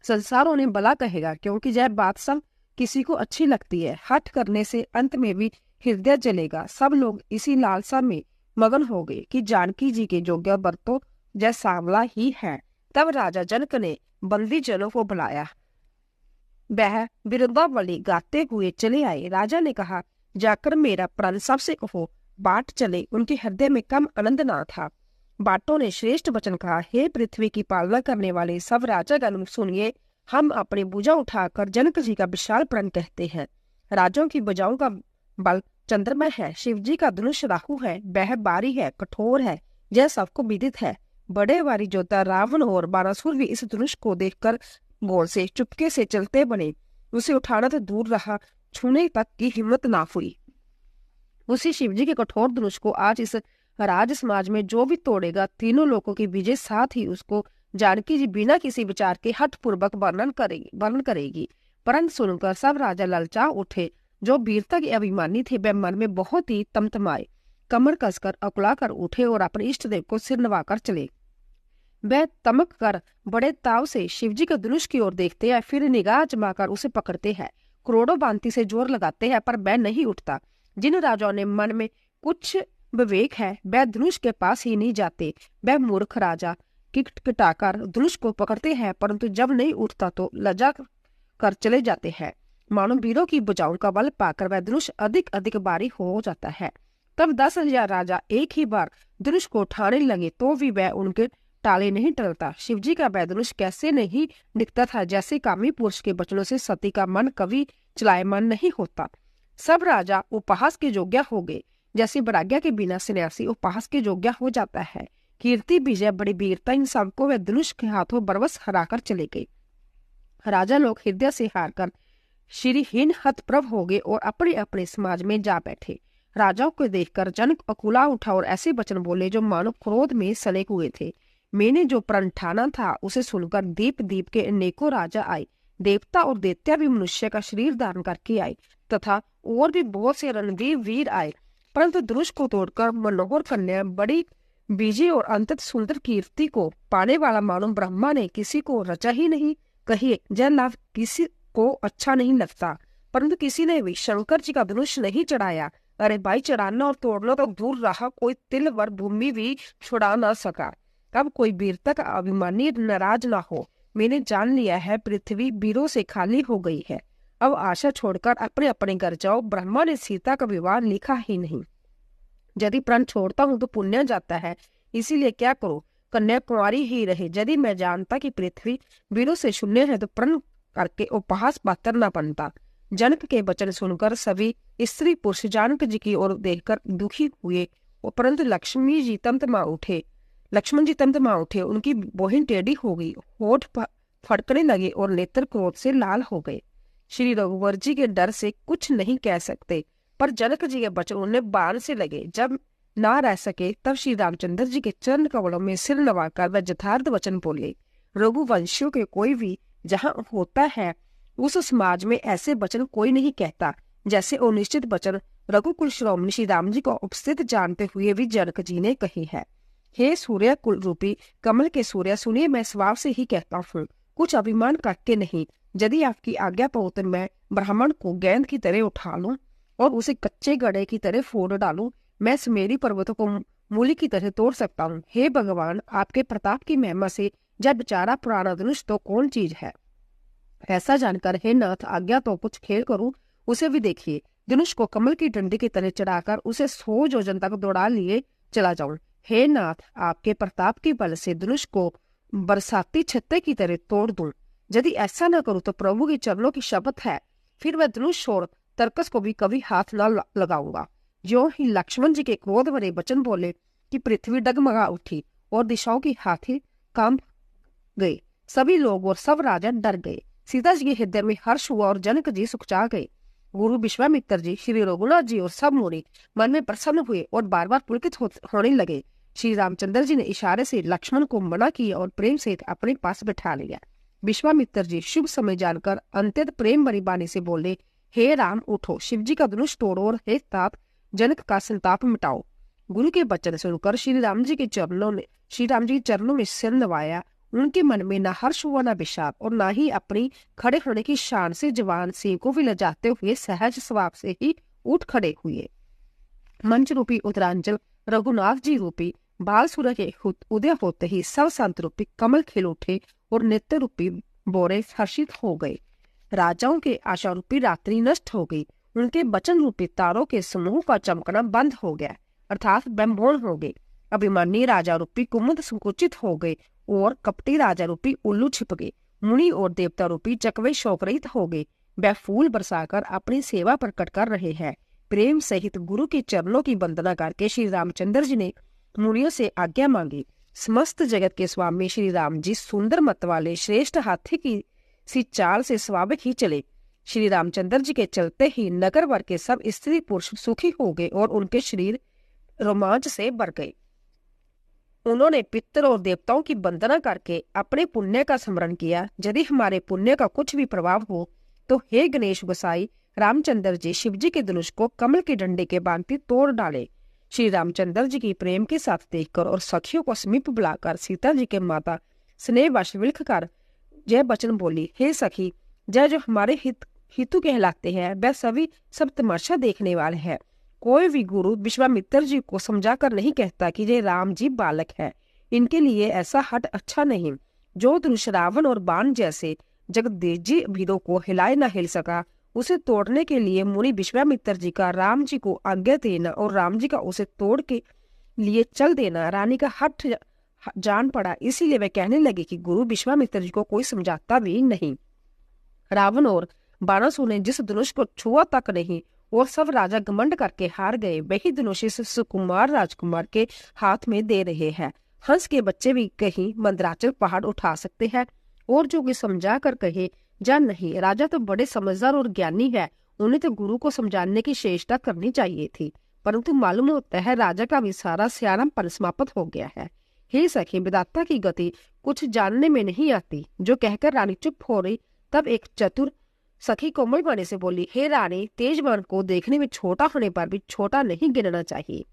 संसार उन्हें भला कहेगा, क्योंकि यह बात सब किसी को अच्छी लगती है। हठ करने से अंत में भी हृदय जलेगा। सब लोग इसी लालसा में मगन हो गए कि जानकी जी के योग्य वर तो जय सांवला ही है। तब राजा जनक ने बंदी जनों को बुलाया। वह बिरंदावली गाते हुए चले आए। राजा ने कहा, जाकर मेरा प्राण सबसे कहो, बाट चले। उनके हृदय में कम आनंद ना था। बाटों ने श्रेष्ठ वचन कहा, हे पृथ्वी की पालना करने वाले सब राजागण सुनिए, हम अपनी भुजा उठाकर जनक जी का विशाल प्रण कहते हैं। राजों की भुजाओं का बल चंद्रमा है, शिव जी का धनुष राहु है, वह बारी है, कठोर है, यह सबको विदित है। बड़े वारी जोता रावण और बाणासुर भी इस धनुष को देखकर गौर से चुपके से चलते बने। उसे उठाना तो दूर रहा, छूने तक की हिम्मत ना हुई। उसी शिवजी के कठोर धनुष को आज इस राज समाज में जो भी तोड़ेगा, तीनों लोगों की विजय साथ ही उसको जानकी जी बिना किसी विचार के हठ पूर्वक वर्णन करेगी। परंतु सुनकर सब राजा ललचा उठे। जो वीरता के अभिमानी थे वे मन में बहुत ही तमतमाए, कमर कसकर अकुला कर उठे और अपने इष्ट देव को सिर नवाकर चले। वह तमक कर बड़े ताव से शिवजी के धनुष की ओर देखते हैं, फिर निगाह जमाकर उसे पकड़ते हैं। करोड़ों बांती से जोर लगाते हैं, पर वह नहीं उठता। जिन राजाओं ने मन में कुछ विवेक है वह धनुष के पास ही नहीं जाते। वह मूर्ख राजा किटकिटाकर धनुष को पकड़ते हैं, परंतु जब नहीं उठता तो लजा कर चले जाते हैं। मानो वीरों की भुजाओं का बल पाकर वह धनुष अधिक अधिक भारी हो जाता है। तब 10,000 राजा एक ही बार धनुष को उठाने लगे तो भी वह उनके टाले नहीं टलता। शिवजी का वह धनुष कैसे नहीं दिखता था, जैसे कामी पुरुष के वचनों से सती का मन कभी चलायमान नहीं होता। सब राजा उपहास के योग्य हो गए, जैसे वैराग्य के बिना सन्यासी उपहास के योग्य हो जाता है। कीर्ति विजय बड़ी वीरता इन सबको वह धनुष के हाथों बरबस हराकर चले गए। राजा लोग हृदय से हारकर श्रीहीन हतप्रभ हो गए और अपने अपने समाज में जा बैठे। राजाओं को देखकर जनक अकुला उठा और ऐसे वचन बोले जो मानो क्रोध में सने हुए थे। मैंने जो प्रण ठाना था उसे सुनकर दीप दीप के अनेकों राजा आए। देवता और दैत्य भी मनुष्य का शरीर धारण करके आए तथा और भी बहुत से रणवीर वीर आए, परंतु धनुष को तोड़कर मनोहर कन्या बड़ी बीजी और अंतत सुंदर कीर्ति को पाने वाला मानो ब्रह्मा ने किसी को रचा ही नहीं। कहिए जय लाभ किसी को अच्छा नहीं लगता, परंतु किसी ने भी शंकर जी का धनुष नहीं चढ़ाया। अरे भाई, चढ़ाना और तोड़ना तो दूर रहा, कोई तिल वर भूमि भी छुड़ा ना सका। अब कोई वीरता का अभिमानी नाराज ना हो। मैंने जान लिया है पृथ्वी वीरों से खाली हो गई है। अब आशा छोड़कर अपने अपने घर जाओ। ब्रह्मा ने सीता का विवाह लिखा ही नहीं। यदि प्रण छोड़ता हूँ तो पुण्य जाता है, इसीलिए क्या करो, कन्या कुंवारी ही रहे। यदि मैं जानता कि पृथ्वी वीरों से शून्य है तो प्रण करके उपहास पात्र न बनता। जनक के वचन सुनकर सभी स्त्री पुरुष जानक जी की ओर देखकर दुखी हुए, परंतु लक्ष्मण जी तमतमा उठे। उनकी बोहिन टेढ़ी हो गई, होठ फड़कने लगे और नेत्र क्रोध से लाल हो गए। श्री रघुवर जी के डर से कुछ नहीं कह सकते, पर जनक जी के वचन उन्हें बाण से लगे। जब ना रह सके तब श्री रामचंद्र जी के चरण कमलों में सिर नवाकर वह यथार्थ वचन बोले। रघुवंशियों के कोई भी जहाँ होता है उस समाज में ऐसे वचन कोई नहीं कहता जैसे अनिश्चित वचन रघुकुल श्रोमणी श्री राम जी को उपस्थित जानते हुए भी जनक जी ने कही है। हे सूर्य कुल रूपी कमल के सूर्य, सुनिए, मैं स्वभाव से ही कहता हूँ, कुछ अभिमान करके नहीं। यदि आपकी आज्ञा पाओ तो मैं ब्राह्मण को गेंद की तरह उठा लूं और उसे कच्चे गड़े की तरह फोड़ डालूं। मैं सुमेरी पर्वतों को मूली की तरह तोड़ सकता हूँ। हे भगवान, आपके प्रताप की महिमा से जब बेचारा पुराना धनुष तो कौन चीज है। ऐसा जानकर हे नाथ, आज्ञा तो कुछ खेल करूं, उसे भी देखिए। धनुष को कमल की डंडी की तरह चढ़ाकर उसे 100 योजन तक दौड़ा लिए चला जाऊं। हे नाथ, आपके प्रताप के बल से धनुष को बरसाती छत्ते की तरह तोड़ दूं। यदि ऐसा न करूं तो प्रभु के चरणों की शपथ है, फिर वह धनुष और तरकस को भी कभी हाथ न लगाऊंगा। ज्यों ही लक्ष्मण जी के क्रोध भरे वचन बोले कि पृथ्वी डगमगा उठी और दिशाओं की हाथी कांप गए। सभी लोग और सब राजा डर गए। सीता जी के हृदय में हर्ष हुआ और जनक जी सुखचा गए। गुरु विश्वामित्र जी, श्री रघुनाथ जी और सब मुनि मन में प्रसन्न हुए और बार बार पुलकित होने लगे। श्री रामचंद्र जी ने इशारे से लक्ष्मण को मना किया और प्रेम से अपने पास बैठा लिया। विश्वामित्र जी शुभ समय जानकर अत्यंत प्रेम भरी वाणी से बोले, हे राम, उठो, शिव जी का धनुष तोड़ो और हे तात जनक का संताप मिटाओ। गुरु के वचन सुनकर श्री राम जी के चरणों में सिर नवाया। उनके मन में न हर्ष हुआ, न विषाद, और न ही अपनी खड़े होने की शान से जवान सिंह को भी लजाते हुए सहज स्वभाव से ही उठ खड़े हुए। मंच रूपी उत्तरांचल, रघुनाथ जी रूपी बाल सूर्य के उदय होते ही सब संत रूपी कमल खिल उठे और नित्य रूपी बोरे हर्षित हो गए। राजाओं के आशा रूपी रात्रि नष्ट हो गई। उनके वचन रूपी तारों के समूह का चमकना बंद हो गया, अर्थात ब्रह्मोण हो गए। अभिमानी राजा रूपी कुमुद संकुचित हो गए और कपटी राजा रूपी उल्लू छिप गए। मुनि और देवता रूपी चकवे शोकरहित हो गए। वह फूल बरसाकर अपनी सेवा प्रकट कर रहे हैं। प्रेम सहित गुरु के चरणों की वंदना करके श्री रामचंद्र जी ने मुनियों से आज्ञा मांगी। समस्त जगत के स्वामी श्री राम जी सुंदर मत वाले श्रेष्ठ हाथी की सी चाल से स्वाभाविक ही चले। श्री रामचंद्र जी के चलते ही नगर भर के सब स्त्री पुरुष सुखी हो गए और उनके शरीर रोमांच से भर गए। उन्होंने पितर और देवताओं की वंदना करके अपने पुण्य का स्मरण किया। यदि हमारे पुण्य का कुछ भी प्रभाव हो तो हे गणेश गोसाई रामचंद्र जी शिव जी के धनुष को कमल के डंडे के भांति तोड़ डाले। श्री रामचंद्र जी की प्रेम के साथ देखकर और सखियों को समीप बुलाकर सीता जी के माता स्नेहवश विलख कर यह वचन बोली, हे सखी, जय जो हमारे हितु कहलाते हैं वह सभी सब तमाशा देखने वाले हैं। कोई भी गुरु विश्वामित्र जी को समझाकर नहीं कहता कि ये राम जी बालक है। इनके लिए ऐसा हट अच्छा नहीं। जो धनुष रावण और बाण जैसे जगदेजी वीरों को हिलाए न हिल सका, उसे तोड़ने के लिए मुनि विश्वामित्र जी का राम जी को आज्ञा देना और राम जी का उसे तोड़ के लिए चल देना रानी का हट जान पड़ा। इसीलिए वह कहने लगे कि गुरु विश्वामित्र जी को कोई समझाता भी नहीं। रावण और बाणासुर ने जिस धनुष को छुआ तक नहीं और सब राजा घमंड करके हार गए, वही धनुष इस सुकुमार राजकुमार के हाथ में दे रहे हैं। हंस के बच्चे भी कहीं मंदराचल पहाड़ उठा सकते हैं और जो कोई समझा कर कहे या नहीं, राजा तो बड़े समझदार और ज्ञानी है, उन्हें तो गुरु को समझाने की चेष्टा करनी चाहिए थी। परंतु मालूम होता है राजा का भी सारा सियारापन समाप्त हो गया है। हे सखी, विधाता की गति कुछ जानने में नहीं आती। जो कहकर रानी चुप हो रही, तब एक चतुर सखी कोमल वाणी से बोली, हे रानी, तेजवान को देखने में छोटा होने पर भी छोटा नहीं गिनना चाहिए।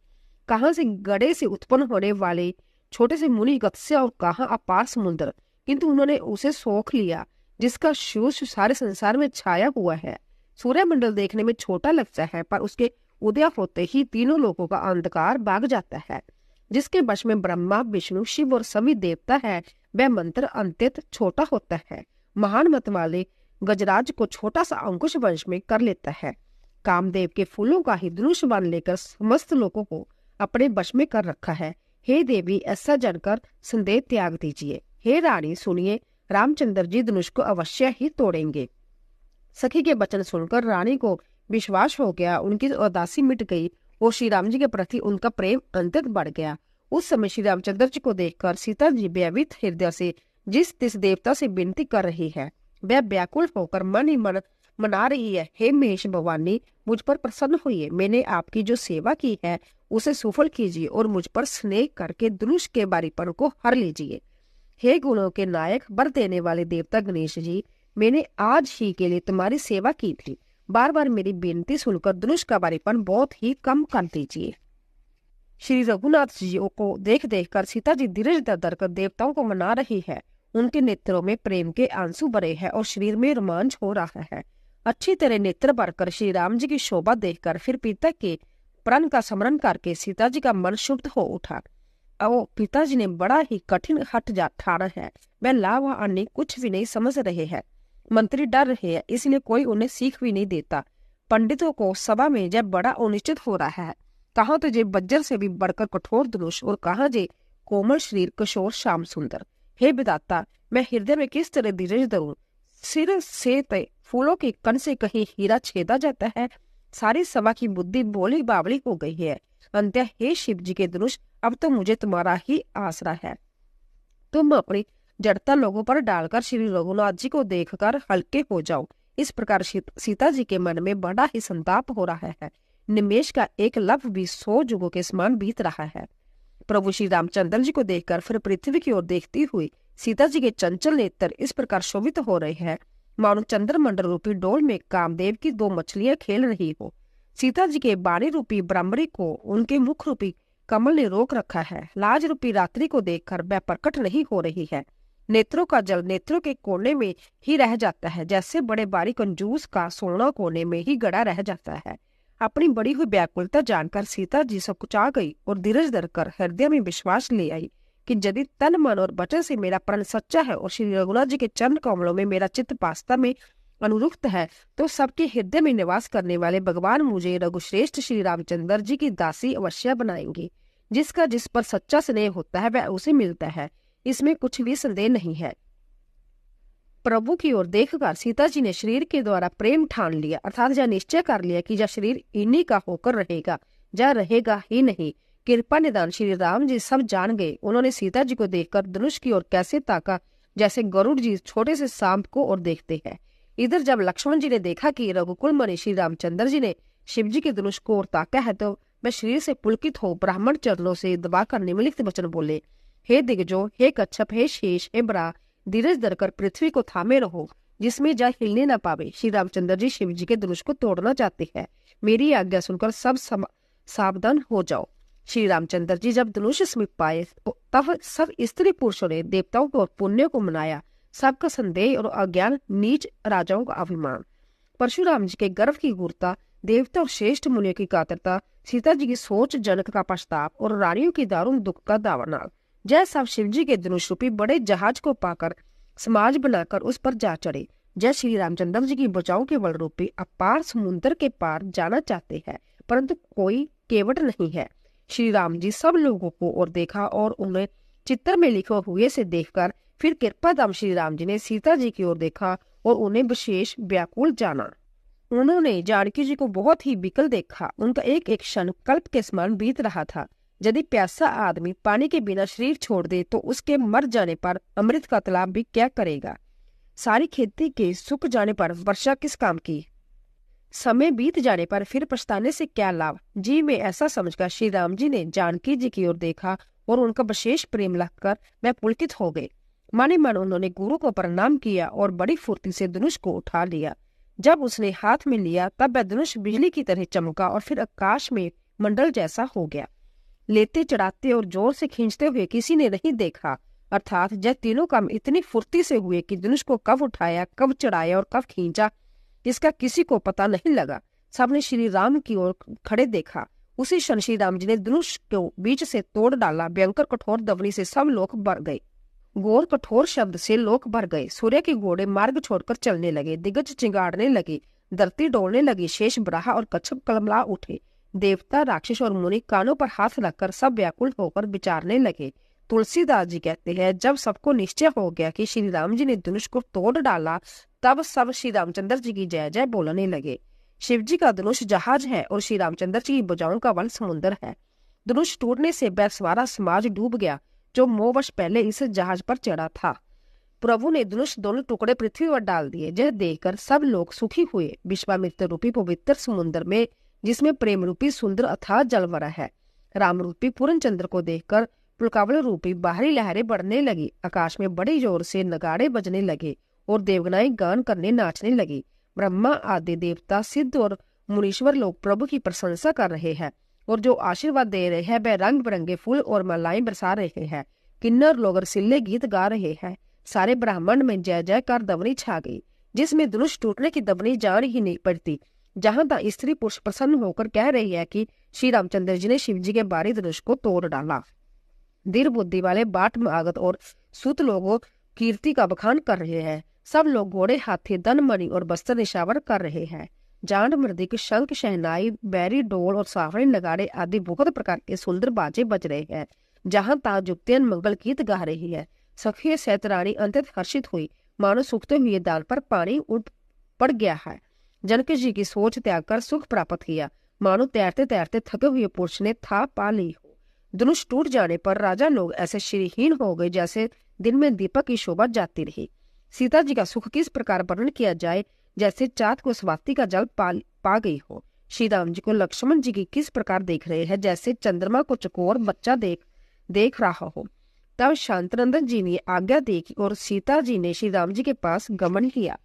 कहाँ से गड़े से उत्पन्न होने वाले छोटे से मुनि गत्स्य और कहाँ अपार समुद्र, किंतु उन्होंने उसे सोख लिया जिसका शीर्ष सारे संसार में छाया हुआ है। सूर्यमंडल देखने में छोटा लगता है, पर उसके उदय होते ही तीनों लोगों का अंधकार भाग जाता है। जिसके वश में ब्रह्मा, विष्णु, शिव और सभी देवता है, वह मंत्र अंत्यत छोटा होता है। महान मत वाले गजराज को छोटा सा अंकुश वंश में कर लेता है। कामदेव के फूलों का ही धनुष बाण लेकर समस्त लोगों को अपने वश में कर रखा है। हे देवी, ऐसा जानकर संदेह त्याग दीजिए। हे रानी, सुनिए, रामचंद्र जी धनुष को अवश्य ही तोड़ेंगे। सखी के वचन सुनकर रानी को विश्वास हो गया। उनकी उदासी मिट गई और श्री राम जी के प्रति उनका प्रेम अंतत बढ़ गया। उस समय श्री रामचंद्र जी को देखकर सीता जी व्यवित हृदय से जिस देवता से विनती कर रही है, वह व्याकुल होकर मन ही मन मना रही है, हे महेश भवानी, मुझ पर प्रसन्न होइए। मैंने आपकी जो सेवा की है उसे सफल कीजिए और मुझ पर स्नेह करके धनुष के बारीपन को हर लीजिए। हे गुणों के नायक, वर देने वाले देवता गणेश जी, मैंने आज ही के लिए तुम्हारी सेवा की थी। बार बार मेरी बेनती सुनकर धनुष का बारीपन बहुत ही कम कर दीजिए। श्री रघुनाथ जी को देख देख कर सीता जी धीरज धर कर देवताओं को मना रही है। उनके नेत्रों में प्रेम के आंसू भरे हैं और शरीर में रोमांच हो रहा है। अच्छी तरह नेत्र भरकर श्री राम जी की शोभा देखकर फिर पिता के प्रण का स्मरण करके सीता जी का मन शुद्ध हो उठा। पिताजी ने बड़ा ही कठिन हट ठाना है। वह लाभ व हानि कुछ भी नहीं समझ रहे हैं। मंत्री डर रहे हैं, इसलिए कोई उन्हें सीख भी नहीं देता। पंडितों को सभा में जब बड़ा अनिश्चित हो रहा है, कहाँ तो जे बज्जर से भी बढ़कर कठोर धनुष और कहाँ जे कोमल शरीर किशोर श्याम सुंदर। हे विधाता, मैं हृदय में किस तरह धीरज धरूं? सिर से तय फूलों के कण से कहीं हीरा छेदा जाता है। सारी सभा की बुद्धि बोली बावली हो गई है। अंत्य हे शिव जी के धनुष, अब तो मुझे तुम्हारा ही आसरा है। तुम अपनी जड़ता लोगों पर डालकर श्री रघुनाथ जी को देखकर हल्के हो जाओ। इस प्रकार सीता जी के मन में बड़ा ही संताप हो रहा है। निमेष का एक लफ्ज भी 100 युगों के समान बीत रहा है। प्रभु श्री रामचंद्र जी को देखकर फिर पृथ्वी की ओर देखती हुई सीता जी के चंचल नेत्र इस प्रकार शोभित हो रहे हैं, मानो चंद्रमंडल रूपी डोल में कामदेव की 2 मछलियां खेल रही हो। सीता जी के बाणी रूपी ब्रह्मरी को उनके मुख रूपी कमल ने रोक रखा है। लाज रूपी रात्रि को देखकर वह प्रकट नहीं हो रही है। नेत्रों का जल नेत्रों के कोने में ही रह जाता है, जैसे बड़े बारी कंजूस का सोना कोने में ही गड़ा रह जाता है। अपनी बड़ी हुई व्याकुलता जानकर सीता जी सकुचा गई और धीरज धरकर हृदय में विश्वास ले आई कि यदि तन मन और वचन से मेरा प्रण सच्चा है और श्री रघुनाथ जी के चरण कमलों में मेरा चित्त वास्तव में अनुरुक्त है, तो सबके हृदय में निवास करने वाले भगवान मुझे रघुश्रेष्ठ श्री रामचंद्र जी की दासी अवश्य बनाएंगे। जिसका जिस पर सच्चा स्नेह होता है वह उसे मिलता है, इसमें कुछ भी संदेह नहीं है। प्रभु की ओर देखकर सीता जी ने शरीर के द्वारा प्रेम ठान लिया, अर्थात यह निश्चय कर लिया कि यह शरीर इन्हीं का होकर रहेगा, यह रहेगा ही नहीं। कृपा निदान श्री राम जी सब जान गए। उन्होंने सीता जी को देखकर धनुष की ओर कैसे ताका, जैसे गरुड़ जी छोटे से सांप को और देखते हैं। इधर जब लक्ष्मण जी ने देखा कि रघुकुल मणि श्री रामचंद्र जी ने शिव जी के धनुष को और ताका है, तो वह शरीर से पुलकित हो ब्राह्मण चरणों से दबाकर निम्नलिखित वचन बोले, हे दिग्गजो, हे कच्छप, हे शेष, हे बरा, धीरज धरकर पृथ्वी को थामे रहो, जिसमें जा हिलने न पावे। श्री रामचंद्र जी शिव जी के धनुष को तोड़ना चाहते हैं, मेरी आज्ञा सुनकर सब सावधान हो जाओ। श्री रामचंद्र जी जब धनुष समीप पाए तब सब स्त्री पुरुषों ने देवताओं को और पुण्य को मनाया। सबका संदेह और अज्ञान, नीच राजाओं का अभिमान, परशुराम जी के गर्भ की गुरता, देवता और श्रेष्ठ मुनियों की कातरता, सीता जी की सोच, जनक का पश्चाताप और रानियों की दारुण दुख का दावना, जय सब शिव जी के धनुष रूपी बड़े जहाज को पाकर समाज बनाकर उस पर जा चढ़े। जय श्री रामचंद्र जी की बचाओं के बल रूपी अपार समुद्र के पार जाना चाहते हैं, परंतु कोई केवट नहीं है। श्री राम जी सब लोगों को और देखा और उन्हें चित्र में लिखे हुए से देखकर फिर कृपाधाम श्री राम जी ने सीता जी की ओर देखा और उन्हें विशेष व्याकुल जाना। उन्होंने जानकी जी को बहुत ही विकल देखा। उनका एक एक क्षण कल्प के समान बीत रहा था। यदि प्यासा आदमी पानी के बिना शरीर छोड़ दे तो उसके मर जाने पर अमृत का तालाब भी क्या करेगा। सारी खेती के सूख जाने पर वर्षा किस काम की। समय बीत जाने पर फिर पछताने से क्या लाभ। जी में ऐसा समझकर श्री राम जी ने जानकी जी की ओर देखा और उनका विशेष प्रेम लगकर वह पुलकित हो गए। माने मन उन्होंने गुरु को प्रणाम किया और बड़ी फुर्ती से धनुष को उठा लिया। जब उसने हाथ में लिया तब वह धनुष बिजली की तरह चमका और फिर आकाश में मंडल जैसा हो गया। लेते चढ़ाते और जोर से खींचते हुए किसी ने नहीं देखा, अर्थात यह तीनों काम इतनी फुर्ती से हुए कि धनुष को कब उठाया, कब चढ़ाया और कब खींचा, इसका किसी को पता नहीं लगा। सबने श्री राम की ओर खड़े देखा। उसी क्षण श्री राम जी ने धनुष को बीच से तोड़ डाला। भयंकर कठोर दवनी से सब लोग भर गए। घोर कठोर शब्द से लोग भर गए। सूर्य के घोड़े मार्ग छोड़कर चलने लगे। दिग्गज चिंगाड़ने लगे, धरती डोलने लगी। शेष ब्राह और कच्छप कलमला उठे। देवता, राक्षस और मुनि कानों पर हाथ रखकर सब व्याकुल होकर विचारने लगे। तुलसीदास जी कहते हैं, जब सबको निश्चय हो गया कि श्री राम जी ने धनुष को तोड़ डाला, तब सब श्री रामचंद्र जी की जय जय बोलने लगे। शिव जी का धनुष जहाज है और श्री रामचंद्र जी की भुजाओं का बल समुद्र है। धनुष टूटने से बैसवारा समाज डूब गया, जो 9 वर्ष पहले इस जहाज पर चढ़ा था। प्रभु ने धनुष दोनों टुकड़े पृथ्वी पर डाल दिए। यह देखकर सब लोग सुखी हुए। विश्वामित्र रूपी पवित्र समुद्र में, जिसमें प्रेम रूपी सुंदर अथाह जल भरा है, राम रूपी पूर्ण चंद्र को देखकर पुलकावल रूपी बाहरी लहरें बढ़ने लगी। आकाश में बड़े जोर से नगाड़े बजने लगे और देवगनाएं गान करने नाचने लगी। ब्रह्मा आदि देवता, सिद्ध और मुनीश्वर लोग प्रभु की प्रशंसा कर रहे हैं और जो आशीर्वाद दे रहे हैं वह रंग बिरंगे फूल और मालाएं बरसा रहे हैं। किन्नर लोग रसीले गीत गा रहे हैं। सारे ब्राह्मण में जय जयकार दवनी छा गई, जिसमें धनुष टूटने की दवनी जान ही नहीं पड़ती। जहां तक स्त्री पुरुष प्रसन्न होकर कह रही है कि श्री रामचंद्र जी ने शिव जी के बारी धनुष को तोड़ डाला। दीर बुद्धि वाले बाट मागत और सूत लोगों कीर्ति का बखान कर रहे हैं। सब लोग घोड़े, हाथी, धन, मणि और वस्त्र निशावर कर रहे हैं। जांड, मृदिक, शंख, शहनाई, बैरी, डोल और सावरे नगाड़े आदि बहुत प्रकार के सुंदर बाजे बज रहे हैं। जहां तक जुक्तियन मंगल गीत गा रही है। सखी सहित रानी अंत्यत हर्षित हुई, मानो सूखते हुए दाल पर पानी उठ पड़ गया है। जनक जी की सोच त्याग कर सुख प्राप्त किया, मानो तैरते तैरते थके हुए पुरुष ने था पा ली हो। धनुष टूट जाने पर राजा लोग ऐसे श्रीहीन हो गए जैसे दिन में दीपक की शोभा जाती रही। सीता जी का सुख किस प्रकार वर्णन किया जाए, जैसे चाँद को स्वाति का जल पा गई हो। श्री राम जी को लक्ष्मण जी की किस प्रकार देख रहे हैं, जैसे चंद्रमा को चकोर बच्चा देख रहा हो। तब शांतनंदन जी ने आज्ञा दी और सीता जी ने श्री राम जी के पास गमन किया।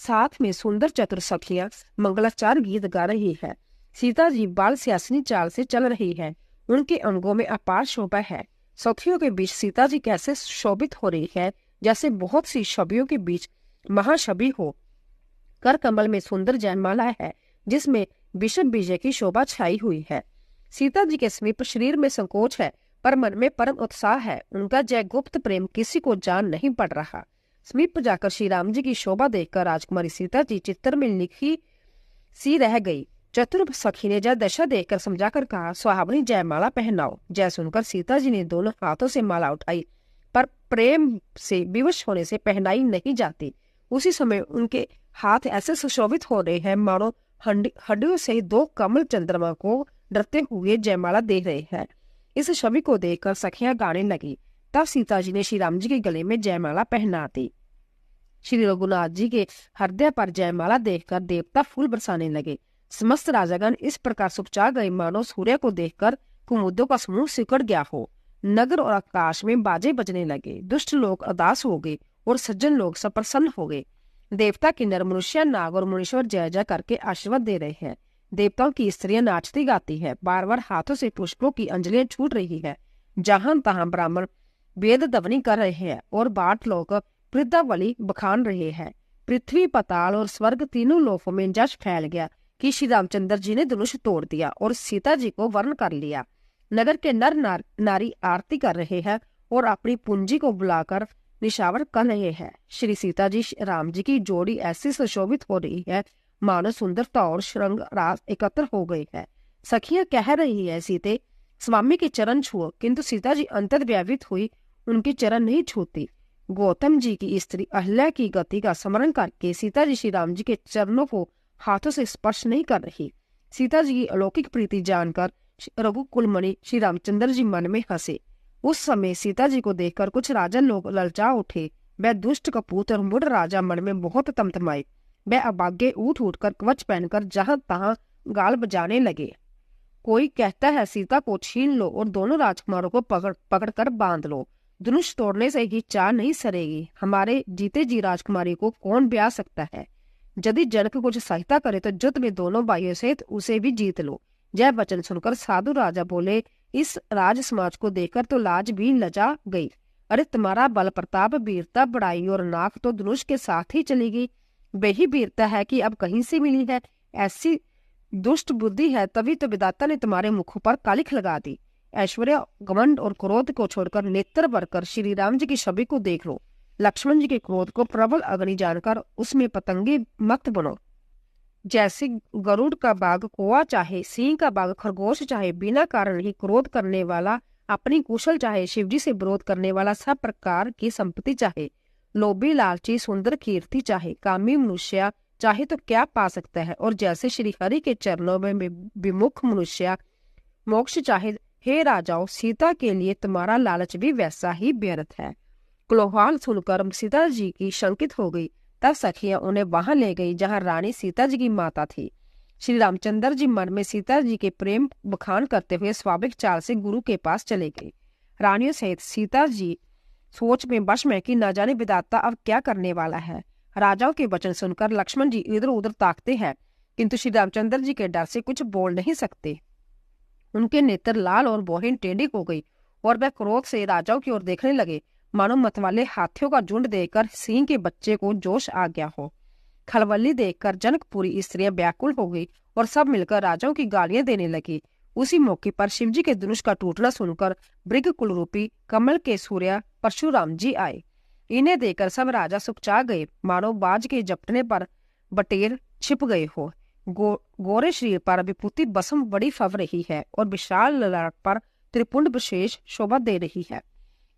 साथ में सुंदर चतुर सखियां मंगलाचार गीत गा रही है। सीता जी बाल स्यासनी चाल से चल रही है। उनके अंगों में अपार शोभा है। सखियों के बीच सीता जी कैसे शोभित हो रही है, जैसे बहुत सी छवियों के बीच महाछवि हो। कर कमल में सुंदर जयमाला है, जिसमें विश्व विजय की शोभा छाई हुई है। सीता जी के समीप शरीर में संकोच है पर मन में परम उत्साह है। उनका जय गुप्त प्रेम किसी को जान नहीं पड़ रहा। समीप जाकर श्री राम जी की शोभा देखकर राजकुमारी सीता जी चित्र में लिखी सी रह गई। चतुर सखी ने जब दशा देखकर समझाकर कहा, सुहावनी जयमाला पहनाओ। जय सुनकर सीता जी ने दोनों हाथों से माला उठाई, पर प्रेम से विवश होने से पहनाई नहीं जाती। उसी समय उनके हाथ ऐसे सुशोभित हो रहे हैं मानो हड्डियों से दो कमल चंद्रमा को डरते हुए जयमाला दे रहे हैं। इस छवि को देखकर सखियां गाने लगी। तब सीता जी ने श्री राम जी के गले में जयमाला पहना दी। श्री रघुनाथ जी के हृदय पर जयमाला देखकर देवता फूल बरसाने लगे। समस्त राजागण इस प्रकार सुखचा गए मानो सूर्य को देखकर कुमुदों का समूह सिकुड़ गया हो। नगर और आकाश में बाजे बजने लगे। दुष्ट लोग उदास हो गए और सज्जन लोग सब प्रसन्न हो गए। देवता किन्नर, मनुष्य, नाग और मुनीश्वर जय जय करके आशीर्वाद दे रहे हैं। देवताओं की स्त्रियां नाचती गाती है। बार बार हाथों से पुष्पों की अंजलियां छूट रही है। जहां तहां ब्राह्मण वेद ध्वनि कर रहे हैं और बाट लोग वृद्धावली बखान रहे हैं। पृथ्वी, पाताल और स्वर्ग तीनों लोकों में जश फैल गया कि श्री रामचंद्र जी ने धनुष तोड़ दिया और सीता जी को वर्ण कर लिया। नगर के नर नारी आरती कर रहे हैं और अपनी पूंजी को बुलाकर निशावर कर रहे हैं। श्री सीता जी राम जी की जोड़ी ऐसी सुशोभित हो रही है मानो सुंदरता और श्रृंग रास एकत्र हो गई है। सखियां कह रही है, सीते स्वामी के चरण छुओ, किंतु सीता जी अंतर व्यावित हुई उनके चरण नहीं छूती। गौतम जी की स्त्री अहल्या की गति का स्मरण करके सीता जी श्री राम जी के चरणों को हाथों से स्पर्श नहीं कर रही। सीता जी की अलौकिक प्रीति जानकर रघुकुलमणि श्री रामचंद्र जी मन में हंसे। उस समय सीता जी को देखकर कुछ राजा लोग ललचा उठे। वह दुष्ट कपूत और मुड़ राजा मन में बहुत तमतमाए। वह अभागे उठ उठकर कवच पहनकर जहां तहां गाल बजाने लगे। कोई कहता है सीता को छीन लो और दोनों राजकुमारों को पकड़कर बांध लो। धनुष तोड़ने से ही चाह नहीं सरेगी। हमारे जीते जी राजकुमारी को कौन ब्याह सकता है। यदि जनक कुछ सहायता करे तो युद्ध में दोनों भाइयों सहित उसे भी जीत लो। यह वचन सुनकर साधु राजा बोले, इस राज समाज को देखकर तो लाज भी लजा गई। अरे तुम्हारा बल प्रताप, वीरता, बड़ाई और नाक तो धनुष के साथ ही चली गई। वही वीरता है कि अब कहीं से मिली है। ऐसी दुष्ट बुद्धि है तभी तो विधाता ने तुम्हारे मुखों पर कालिख लगा दी। ऐश्वर्य, घमंड और क्रोध को छोड़कर नेत्र भरकर श्री राम जी की छवि को देख लो। लक्ष्मण जी के क्रोध को प्रबल अग्नि जानकर उसमें पतंगे मत बनो। जैसे गरुड़ का बाघ कोआ चाहे, सिंह का बाघ खरगोश चाहे, बिना कारण ही क्रोध करने वाला, अपनी कुशल चाहे, शिवजी से विरोध करने वाला, सब प्रकार की संपत्ति चाहे, लोभी, लालची, सुंदर, कीर्ति चाहे, कामी मनुष्य चाहे तो क्या पा सकता है। और जैसे श्री हरि के चरणों में विमुख मनुष्य मोक्ष चाहे। हे राजाओं, सीता के लिए तुम्हारा लालच भी वैसा ही व्यर्थ है। कोलाहल सुनकर सीता जी की शंकित हो गई। तब सखियां उन्हें वहां ले गई जहां रानी सीता जी की माता थी। श्री रामचंद्र जी मन में सीता जी के प्रेम बखान करते हुए स्वाभाविक चाल से गुरु के पास चले गए। रानियों सहित सीता जी सोच में वश में कि न जाने विधाता अब क्या करने वाला है। राजाओं के वचन सुनकर लक्ष्मण जी इधर उधर ताकते हैं, किंतु श्री रामचंद्र जी के डर से कुछ बोल नहीं सकते। उनके नेत्र लाल और बौहें टेढ़ी हो गई और वह क्रोध से राजाओं की ओर देखने लगे मानो मतवाले हाथियों का झुंड देखकर सिंह के बच्चे को जोश आ गया हो। खलबली देखकर जनकपुरी स्त्रियां व्याकुल हो गई और सब मिलकर राजाओं की गालियां देने लगी। उसी मौके पर शिवजी के धनुष का टूटना सुनकर मृग कुलरूपी कमल के सूर्य परशुराम जी आए। इन्हें देखकर सब राजा सुखचा गए मानो बाज के झपटने पर बटेर छिप गए हो। गोरे शरीर पर विभूति बसम बड़ी फव रही है और विशाल ललाट पर त्रिपुंड विशेष शोभा दे रही है।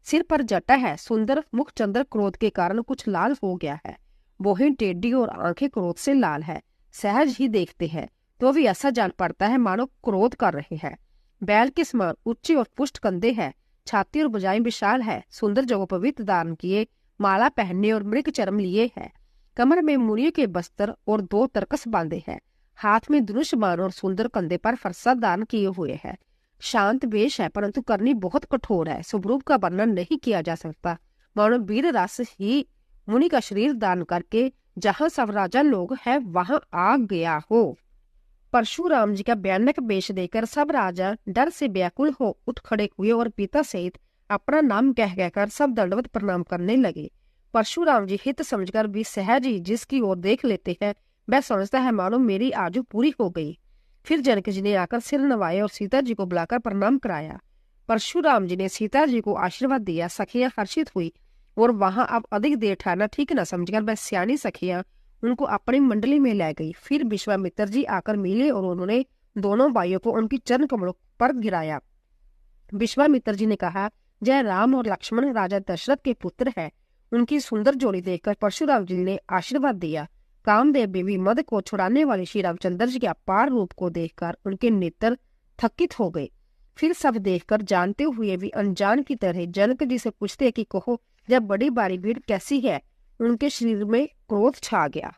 सिर पर जटा है। सुंदर मुख चंद्र क्रोध के कारण कुछ लाल हो गया है। बोहें टेढ़ी और आंखें क्रोध से लाल है। सहज ही देखते हैं तो भी ऐसा जान पड़ता है मानो क्रोध कर रहे हैं। बैल के समान ऊंची और पुष्ट कंधे है। छाती और भुजाएं विशाल है। सुंदर जगोपवित धारण किए, माला पहनने और मृग चरम लिए है। कमर में मुनियों के बस्तर और 2 तरकस बांधे हैं। हाथ में धनुष बाण और सुंदर कंधे पर फरसा दान किए हुए है। शांत वेश है परंतु करनी बहुत कठोर है। स्वरूप का वर्णन नहीं किया जा सकता। मानो वीर रस ही मुनि का शरीर दान करके जहां सब राजा लोग हैं वहां आ गया हो। परशुराम जी का भयानक वेश देखकर सब राजा डर से व्याकुल हो उठ खड़े हुए और पिता सहित अपना नाम कह कहकर सब दंडवत प्रणाम करने लगे। परशुराम जी हित समझकर भी सहज ही जिसकी ओर देख लेते हैं वह समझता है मानो मेरी आजू पूरी हो गई। फिर जनक जी ने आकर सिर नवाए और सीता जी को बुलाकर प्रणाम कराया। परशुराम जी ने सीता जी को आशीर्वाद दिया। सखियां हर्षित हुई और वहां अब अधिक देर ठहरना ठीक न समझकर वह सियानी सखियां उनको अपनी मंडली में ले गई। फिर विश्वामित्र जी आकर मिले और उन्होंने दोनों भाइयों को उनकी चरण कमलों पर गिराया। विश्वामित्र जी ने कहा, जय राम और लक्ष्मण राजा दशरथ के पुत्र है। उनकी सुंदर जोड़ी देखकर परशुराम जी ने आशीर्वाद दिया। कामदेव बीवी मद को छुड़ाने वाले श्री रामचंद्र जी के अपार रूप को देखकर उनके नेत्र थकित हो गए। फिर सब देखकर जानते हुए भी अनजान की तरह जनक जी से पूछते कि कहो, जब बड़ी भारी भीड़ कैसी है? उनके शरीर में क्रोध छा गया,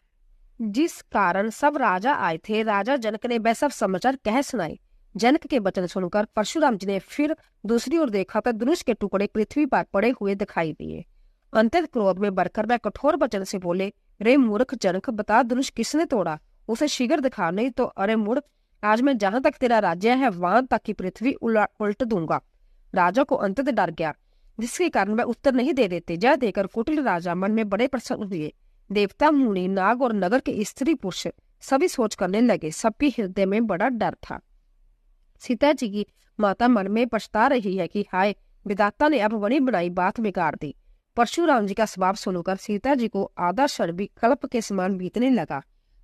जिस कारण सब राजा आए थे। राजा जनक ने वह सब समाचार कह सुनाए। जनक के वचन सुनकर परशुराम जी ने फिर दूसरी ओर देखा तो धनुष के टुकड़े पृथ्वी पर पड़े हुए दिखाई दिए। अंतत क्रोध में बढ़कर वह कठोर वचन से बोले, रे मूर्ख जनक, बता धनुष किसने तोड़ा? उसे शीघ्र दिखा, नहीं तो अरे मूर्ख, आज मैं जहां तक तेरा राज्य है वहां तक की पृथ्वी उल्ट दूंगा। राजा को अंतत डर गया, जिसके कारण वह उत्तर नहीं दे देते। जय देकर कुटिल राजा मन में बड़े प्रसन्न हुए। देवता, मुनि, नाग और नगर के स्त्री पुरुष सभी सोच करने लगे। सबके हृदय में बड़ा डर था। सीता जी की माता मन में पछता रही है कि हाय, विधाता ने अब बनी बनाई बात बिगाड़ दी। परशुराम जी का स्वभाव सुनकर सीता जी को आधा क्षण भी कल्प के समान बीतने लगा।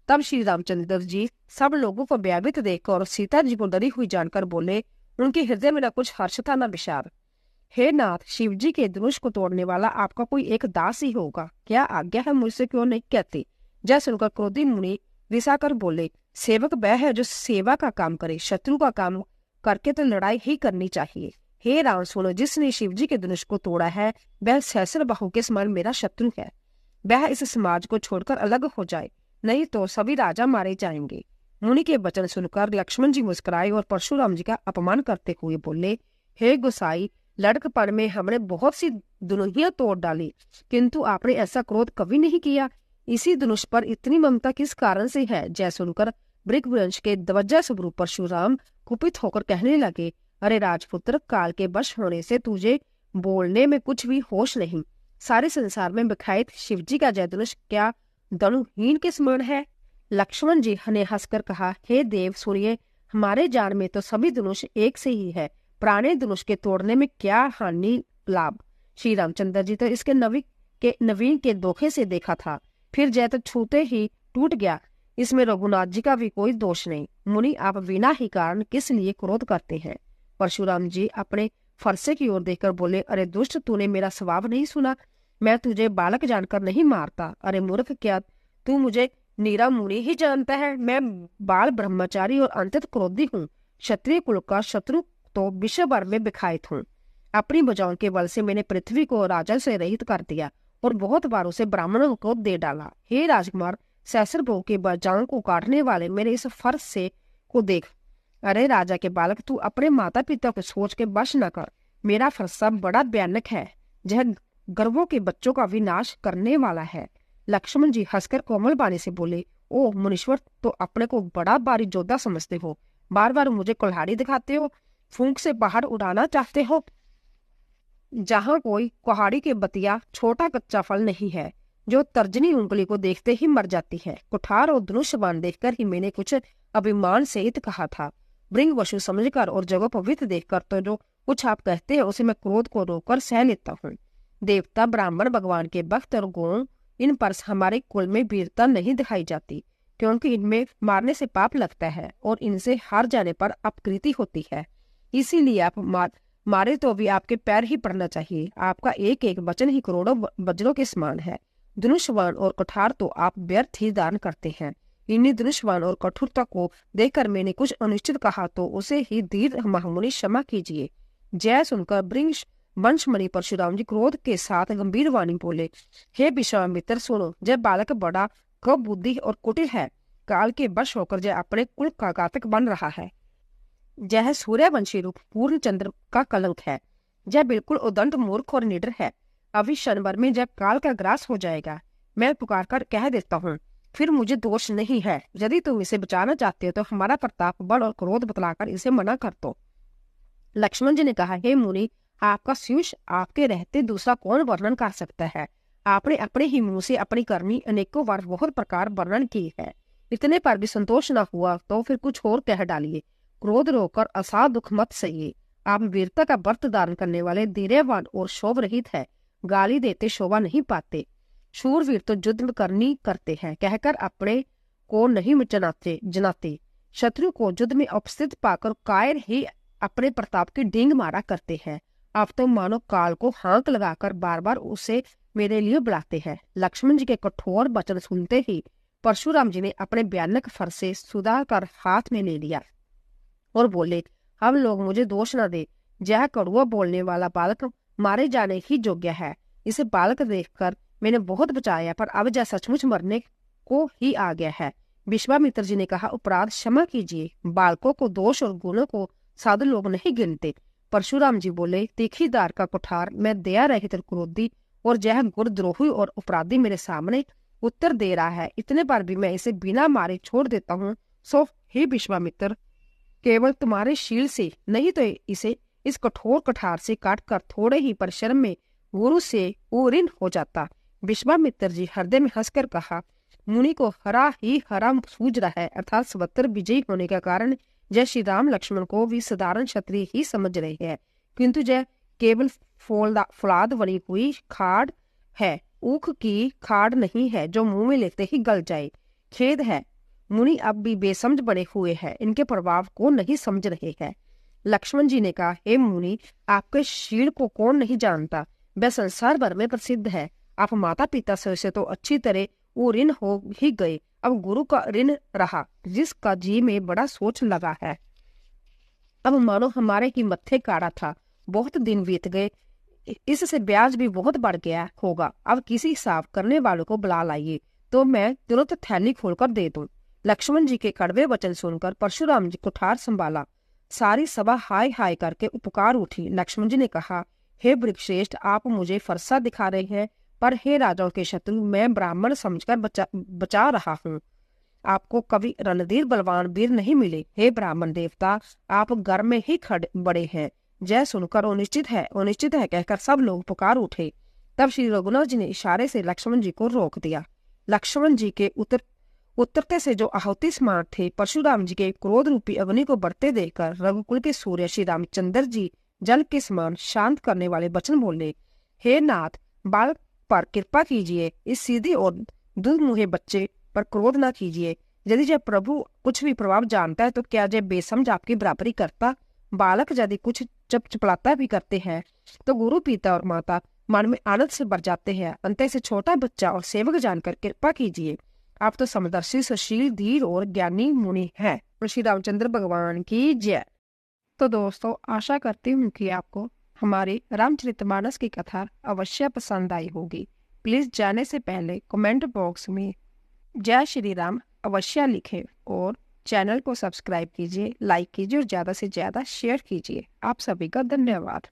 तब श्री रामचंद्र जी सब लोगों को भयभीत देखकर और सीता जी को डरी हुई जानकर बोले, उनके हृदय में न कुछ हर्ष था न विषाद। हे नाथ, शिव जी के धनुष को तोड़ने वाला आपका कोई एक दास ही होगा। क्या आज्ञा है, मुझसे क्यों नहीं कहते? जय सुनकर क्रोधी मुनि रिसाकर बोले, सेवक वह है जो सेवा का काम करे, शत्रु का काम करके तो लड़ाई ही करनी चाहिए। हे राम सुनो, जिसने शिव जी के धनुष को तोड़ा है वह सहस्र बाहु के समान मेरा शत्रु है। वह इस समाज को छोड़कर अलग हो जाए, नहीं तो सभी राजा मारे जाएंगे। मुनि के वचन सुनकर लक्ष्मण जी मुस्कुराए और परशुराम जी का अपमान करते हुए बोले, हे गोसाई, लड़कपन में हमने बहुत सी धनुहियां तोड़ डाली, किंतु आपने ऐसा क्रोध कभी नहीं किया। इसी धनुष पर इतनी ममता किस कारण से है? जय सुनकर वृषवंश के ध्वजा स्वरूप परशुराम कुपित होकर कहने लगे, अरे राजपुत्र, काल के वश होने से तुझे बोलने में कुछ भी होश नहीं। सारे संसार में बिखायत शिव जी का जय धनुष क्या धनुहीन के समान है? लक्ष्मण जी ने हंसकर कहा, हे देव सुनिए, हमारे जान में तो सभी धनुष एक से ही है। पुराने धनुष के तोड़ने में क्या हानि लाभ? श्री रामचंद्र जी तो इसके नवीन के धोखे से देखा था, फिर जय तो छूते ही टूट गया। इसमें रघुनाथ जी का भी कोई दोष नहीं। मुनि, आप बिना ही कारण किस लिए क्रोध करते हैं? परशुराम जी अपने फरसे की ओर देखकर बोले, अरे दुष्ट, तूने मेरा स्वभाव नहीं सुना? मैं तुझे बालक जानकर नहीं मारता। अरे मूर्ख, क्या तू मुझे नीरा मुनि ही जानता है? मैं बाल ब्रह्मचारी और अंतत क्रोधी हूँ। क्षत्रिय कुल का शत्रु तो विश्व भर में बिखायत हूँ। अपनी भुजाओं के बल से मैंने पृथ्वी को राजा से रहित कर दिया और बहुत बार उसे ब्राह्मणों को दे डाला। हे राजकुमार, सहस्र भोग के भुजाओं को काटने वाले मेरे इस फर्ज से को देख। अरे राजा के बालक, तू अपने माता पिता को सोच के बश न कर। मेरा फरसा बड़ा भयानक है, यह गर्वों के बच्चों का विनाश करने वाला है। लक्ष्मण जी हंसकर कोमल बाणी से बोले, ओ मुनीश्वर, तो अपने को बड़ा भारी योद्धा समझते हो। बार बार मुझे कुल्हाड़ी दिखाते हो, फूंक से बाहर उड़ाना चाहते हो। जहां कोई कुल्हाड़ी के बतिया छोटा कच्चा फल नहीं है, जो तर्जनी उंगली को देखते ही मर जाती है। कुठार और धनुष बाण देखकर ही मैंने कुछ अभिमान सहित कहा था। भृंग वशु समझकर और जगह पवित्र देखकर तो जो कुछ आप कहते हैं उसे मैं क्रोध को रोककर सह लेता हूँ। देवता, ब्राह्मण, भगवान के भक्त और गुण, इन पर हमारे कुल में वीरता नहीं दिखाई जाती, क्योंकि इनमें मारने से पाप लगता है और इनसे हार जाने पर अपकृति होती है। इसीलिए आप मारे तो भी आपके पैर ही पड़ना चाहिए। आपका एक एक वचन ही करोड़ों वज्रों के समान है। धनुषवान और कठार तो आप व्यर्थ ही दान करते हैं। इन्हीं धनुषवान और कठोरता को देखकर मैंने कुछ अनिश्चित कहा तो उसे ही धीर महामुनि क्षमा कीजिए। जय सुनकर वंशमणि परशुराम जी क्रोध के साथ गंभीर वाणी बोले, हे विश्वामित्र सुनो, जय बालक बड़ा कब बुद्धि और कुटिल है। काल के वश होकर जय अपने कुल का घातक बन रहा है। जय सूर्यवंशी रूप पूर्ण चंद्र का कलंक है। जय बिल्कुल उदंड, मूर्ख और निडर है। अभी क्षण भर में जय काल का ग्रास हो जाएगा। मैं पुकार कर कह देता हूँ, फिर मुझे दोष नहीं है। यदि तुम इसे बचाना चाहते हो तो हमारा प्रताप, बल और क्रोध बतलाकर इसे मना कर दो। लक्ष्मण जी ने कहा, हे मुनि, आपका शीश आपके रहते दूसरा कौन वर्णन कर सकता है? आपने अपने ही मुंह से अपनी करनी अनेकों बार बहुत प्रकार वर्णन की है। इतने पर भी संतोष न हुआ तो फिर कुछ और कह डालिए। क्रोध रोककर असाध दुख मत सहिए। आप वीरता का व्रत धारण करने वाले धैर्यवान और शोभ रहित है। गाली देते शोभा नहीं पाते। शूरवीर तो युद्ध करनी करते हैं कहकर अपने को नहीं जनाते। शत्रु को युद्ध में उपस्थित पाकर कायर ही अपने प्रताप की डींग मारा करते हैं। आप तो मानो काल को हाँक लगाकर बार बार उसे मेरे लिए बुलाते हैं। लक्ष्मण जी के कठोर वचन सुनते ही परशुराम जी ने अपने भयानक फरसे सुधार कर हाथ में ले लिया और बोले, हम लोग मुझे दोष न दे। यह कड़ुआ बोलने वाला बालक मारे जाने ही योग्य है। इसे बालक देखकर मैंने बहुत बचाया, पर अब यह सचमुच मरने को ही आ गया है। विश्वामित्र जी ने कहा, अपराध क्षमा कीजिए। बालकों को दोष और गुणों को साधु लोग नहीं गिनते। परशुराम जी बोले, तीखीदार का कुठार, मैं दया रहित क्रोधी और यह गुरद्रोही और अपराधी मेरे सामने उत्तर दे रहा है। इतने पर भी मैं इसे बिना मारे छोड़ देता हूँ। सो हे विश्वामित्र, केवल तुम्हारे शील से नहीं तो इसे इस कठोर कठार से काटकर थोड़े ही परिश्रम में गुरु से ऊऋण हो जाता। विश्वामित्र जी हृदय में हंसकर कहा, मुनि को हरा ही हरा सूझ रहा है, अर्थात सर्वत्र विजयी होने का कारण जय श्री राम लक्ष्मण को भी साधारण क्षत्रिय ही समझ रहे हैं, किंतु जय केवल फौलाद बनी हुई खाड़ है, ऊख की खाड़ नहीं है जो मुंह में लेते ही गल जाए। खेद है, मुनि अब भी बेसमझ बने हुए हैं, इनके प्रभाव को नहीं समझ रहे हैं। लक्ष्मण जी ने कहा, हे मुनि, आपके शील को कौन नहीं जानता, वह संसार भर में प्रसिद्ध है। आप माता पिता से तो अच्छी तरह वो ऋण हो ही गए, अब गुरु का ऋण रहा जिसका जी में बड़ा सोच लगा है। अब मानो हमारे की मत्थे काड़ा था। बहुत दिन बीत गए, इससे ब्याज भी बहुत बढ़ गया होगा। अब किसी हिसाब करने वालों को बुला लाइए तो मैं तुरंत थैली खोलकर दे दूं। लक्ष्मण जी के कड़वे वचन सुनकर परशुराम जी कुठार संभाला। सारी सभा हाय हाय करके उपकार उठी। लक्ष्मण जी ने कहा, हे वृक्षश्रेष्ठ, आप मुझे फरसा दिखा रहे हैं, पर हे राजाओं के शत्रु, मैं ब्राह्मण समझकर बचा रहा हूँ। आपको कभी रणधीर बलवान वीर नहीं मिले। हे ब्राह्मण देवता, आप घर में ही खड़े बड़े हैं। जय सुनकर अनिश्चित है कहकर सब लोग पुकार उठे। तब श्री रघुनाथ जी ने इशारे से लक्ष्मण जी को रोक दिया। लक्ष्मण जी के उतरते से जो आहुति स्मार थे, परशुराम जी के क्रोध रूपी अग्नि को बढ़ते देखकर रघुकुल के सूर्य श्री रामचंद्र जी जल के समान शांत करने वाले वचन बोले, हे नाथ, बालक पर कृपा कीजिए। इस सीधी और दुर्मुहे बच्चे पर क्रोध न कीजिए। यदि जब प्रभु कुछ भी प्रभाव जानता है तो क्या जब बेसमझ आपकी बराबरी करता? बालक यदि कुछ चपलाता भी करते हैं तो गुरु पिता और माता मन में आनंद से भर जाते हैं। अंत से छोटा बच्चा और सेवक जानकर कृपा कीजिए। आप तो समदर्शी, सुशील, धीर और ज्ञानी मुनि हैं। श्री रामचंद्र भगवान की जय। तो दोस्तों, आशा करती हूँ कि आपको हमारी रामचरितमानस की कथा अवश्य पसंद आई होगी। प्लीज जाने से पहले कमेंट बॉक्स में जय श्री राम अवश्य लिखें और चैनल को सब्सक्राइब कीजिए, लाइक कीजिए और ज़्यादा से ज़्यादा शेयर कीजिए। आप सभी का धन्यवाद।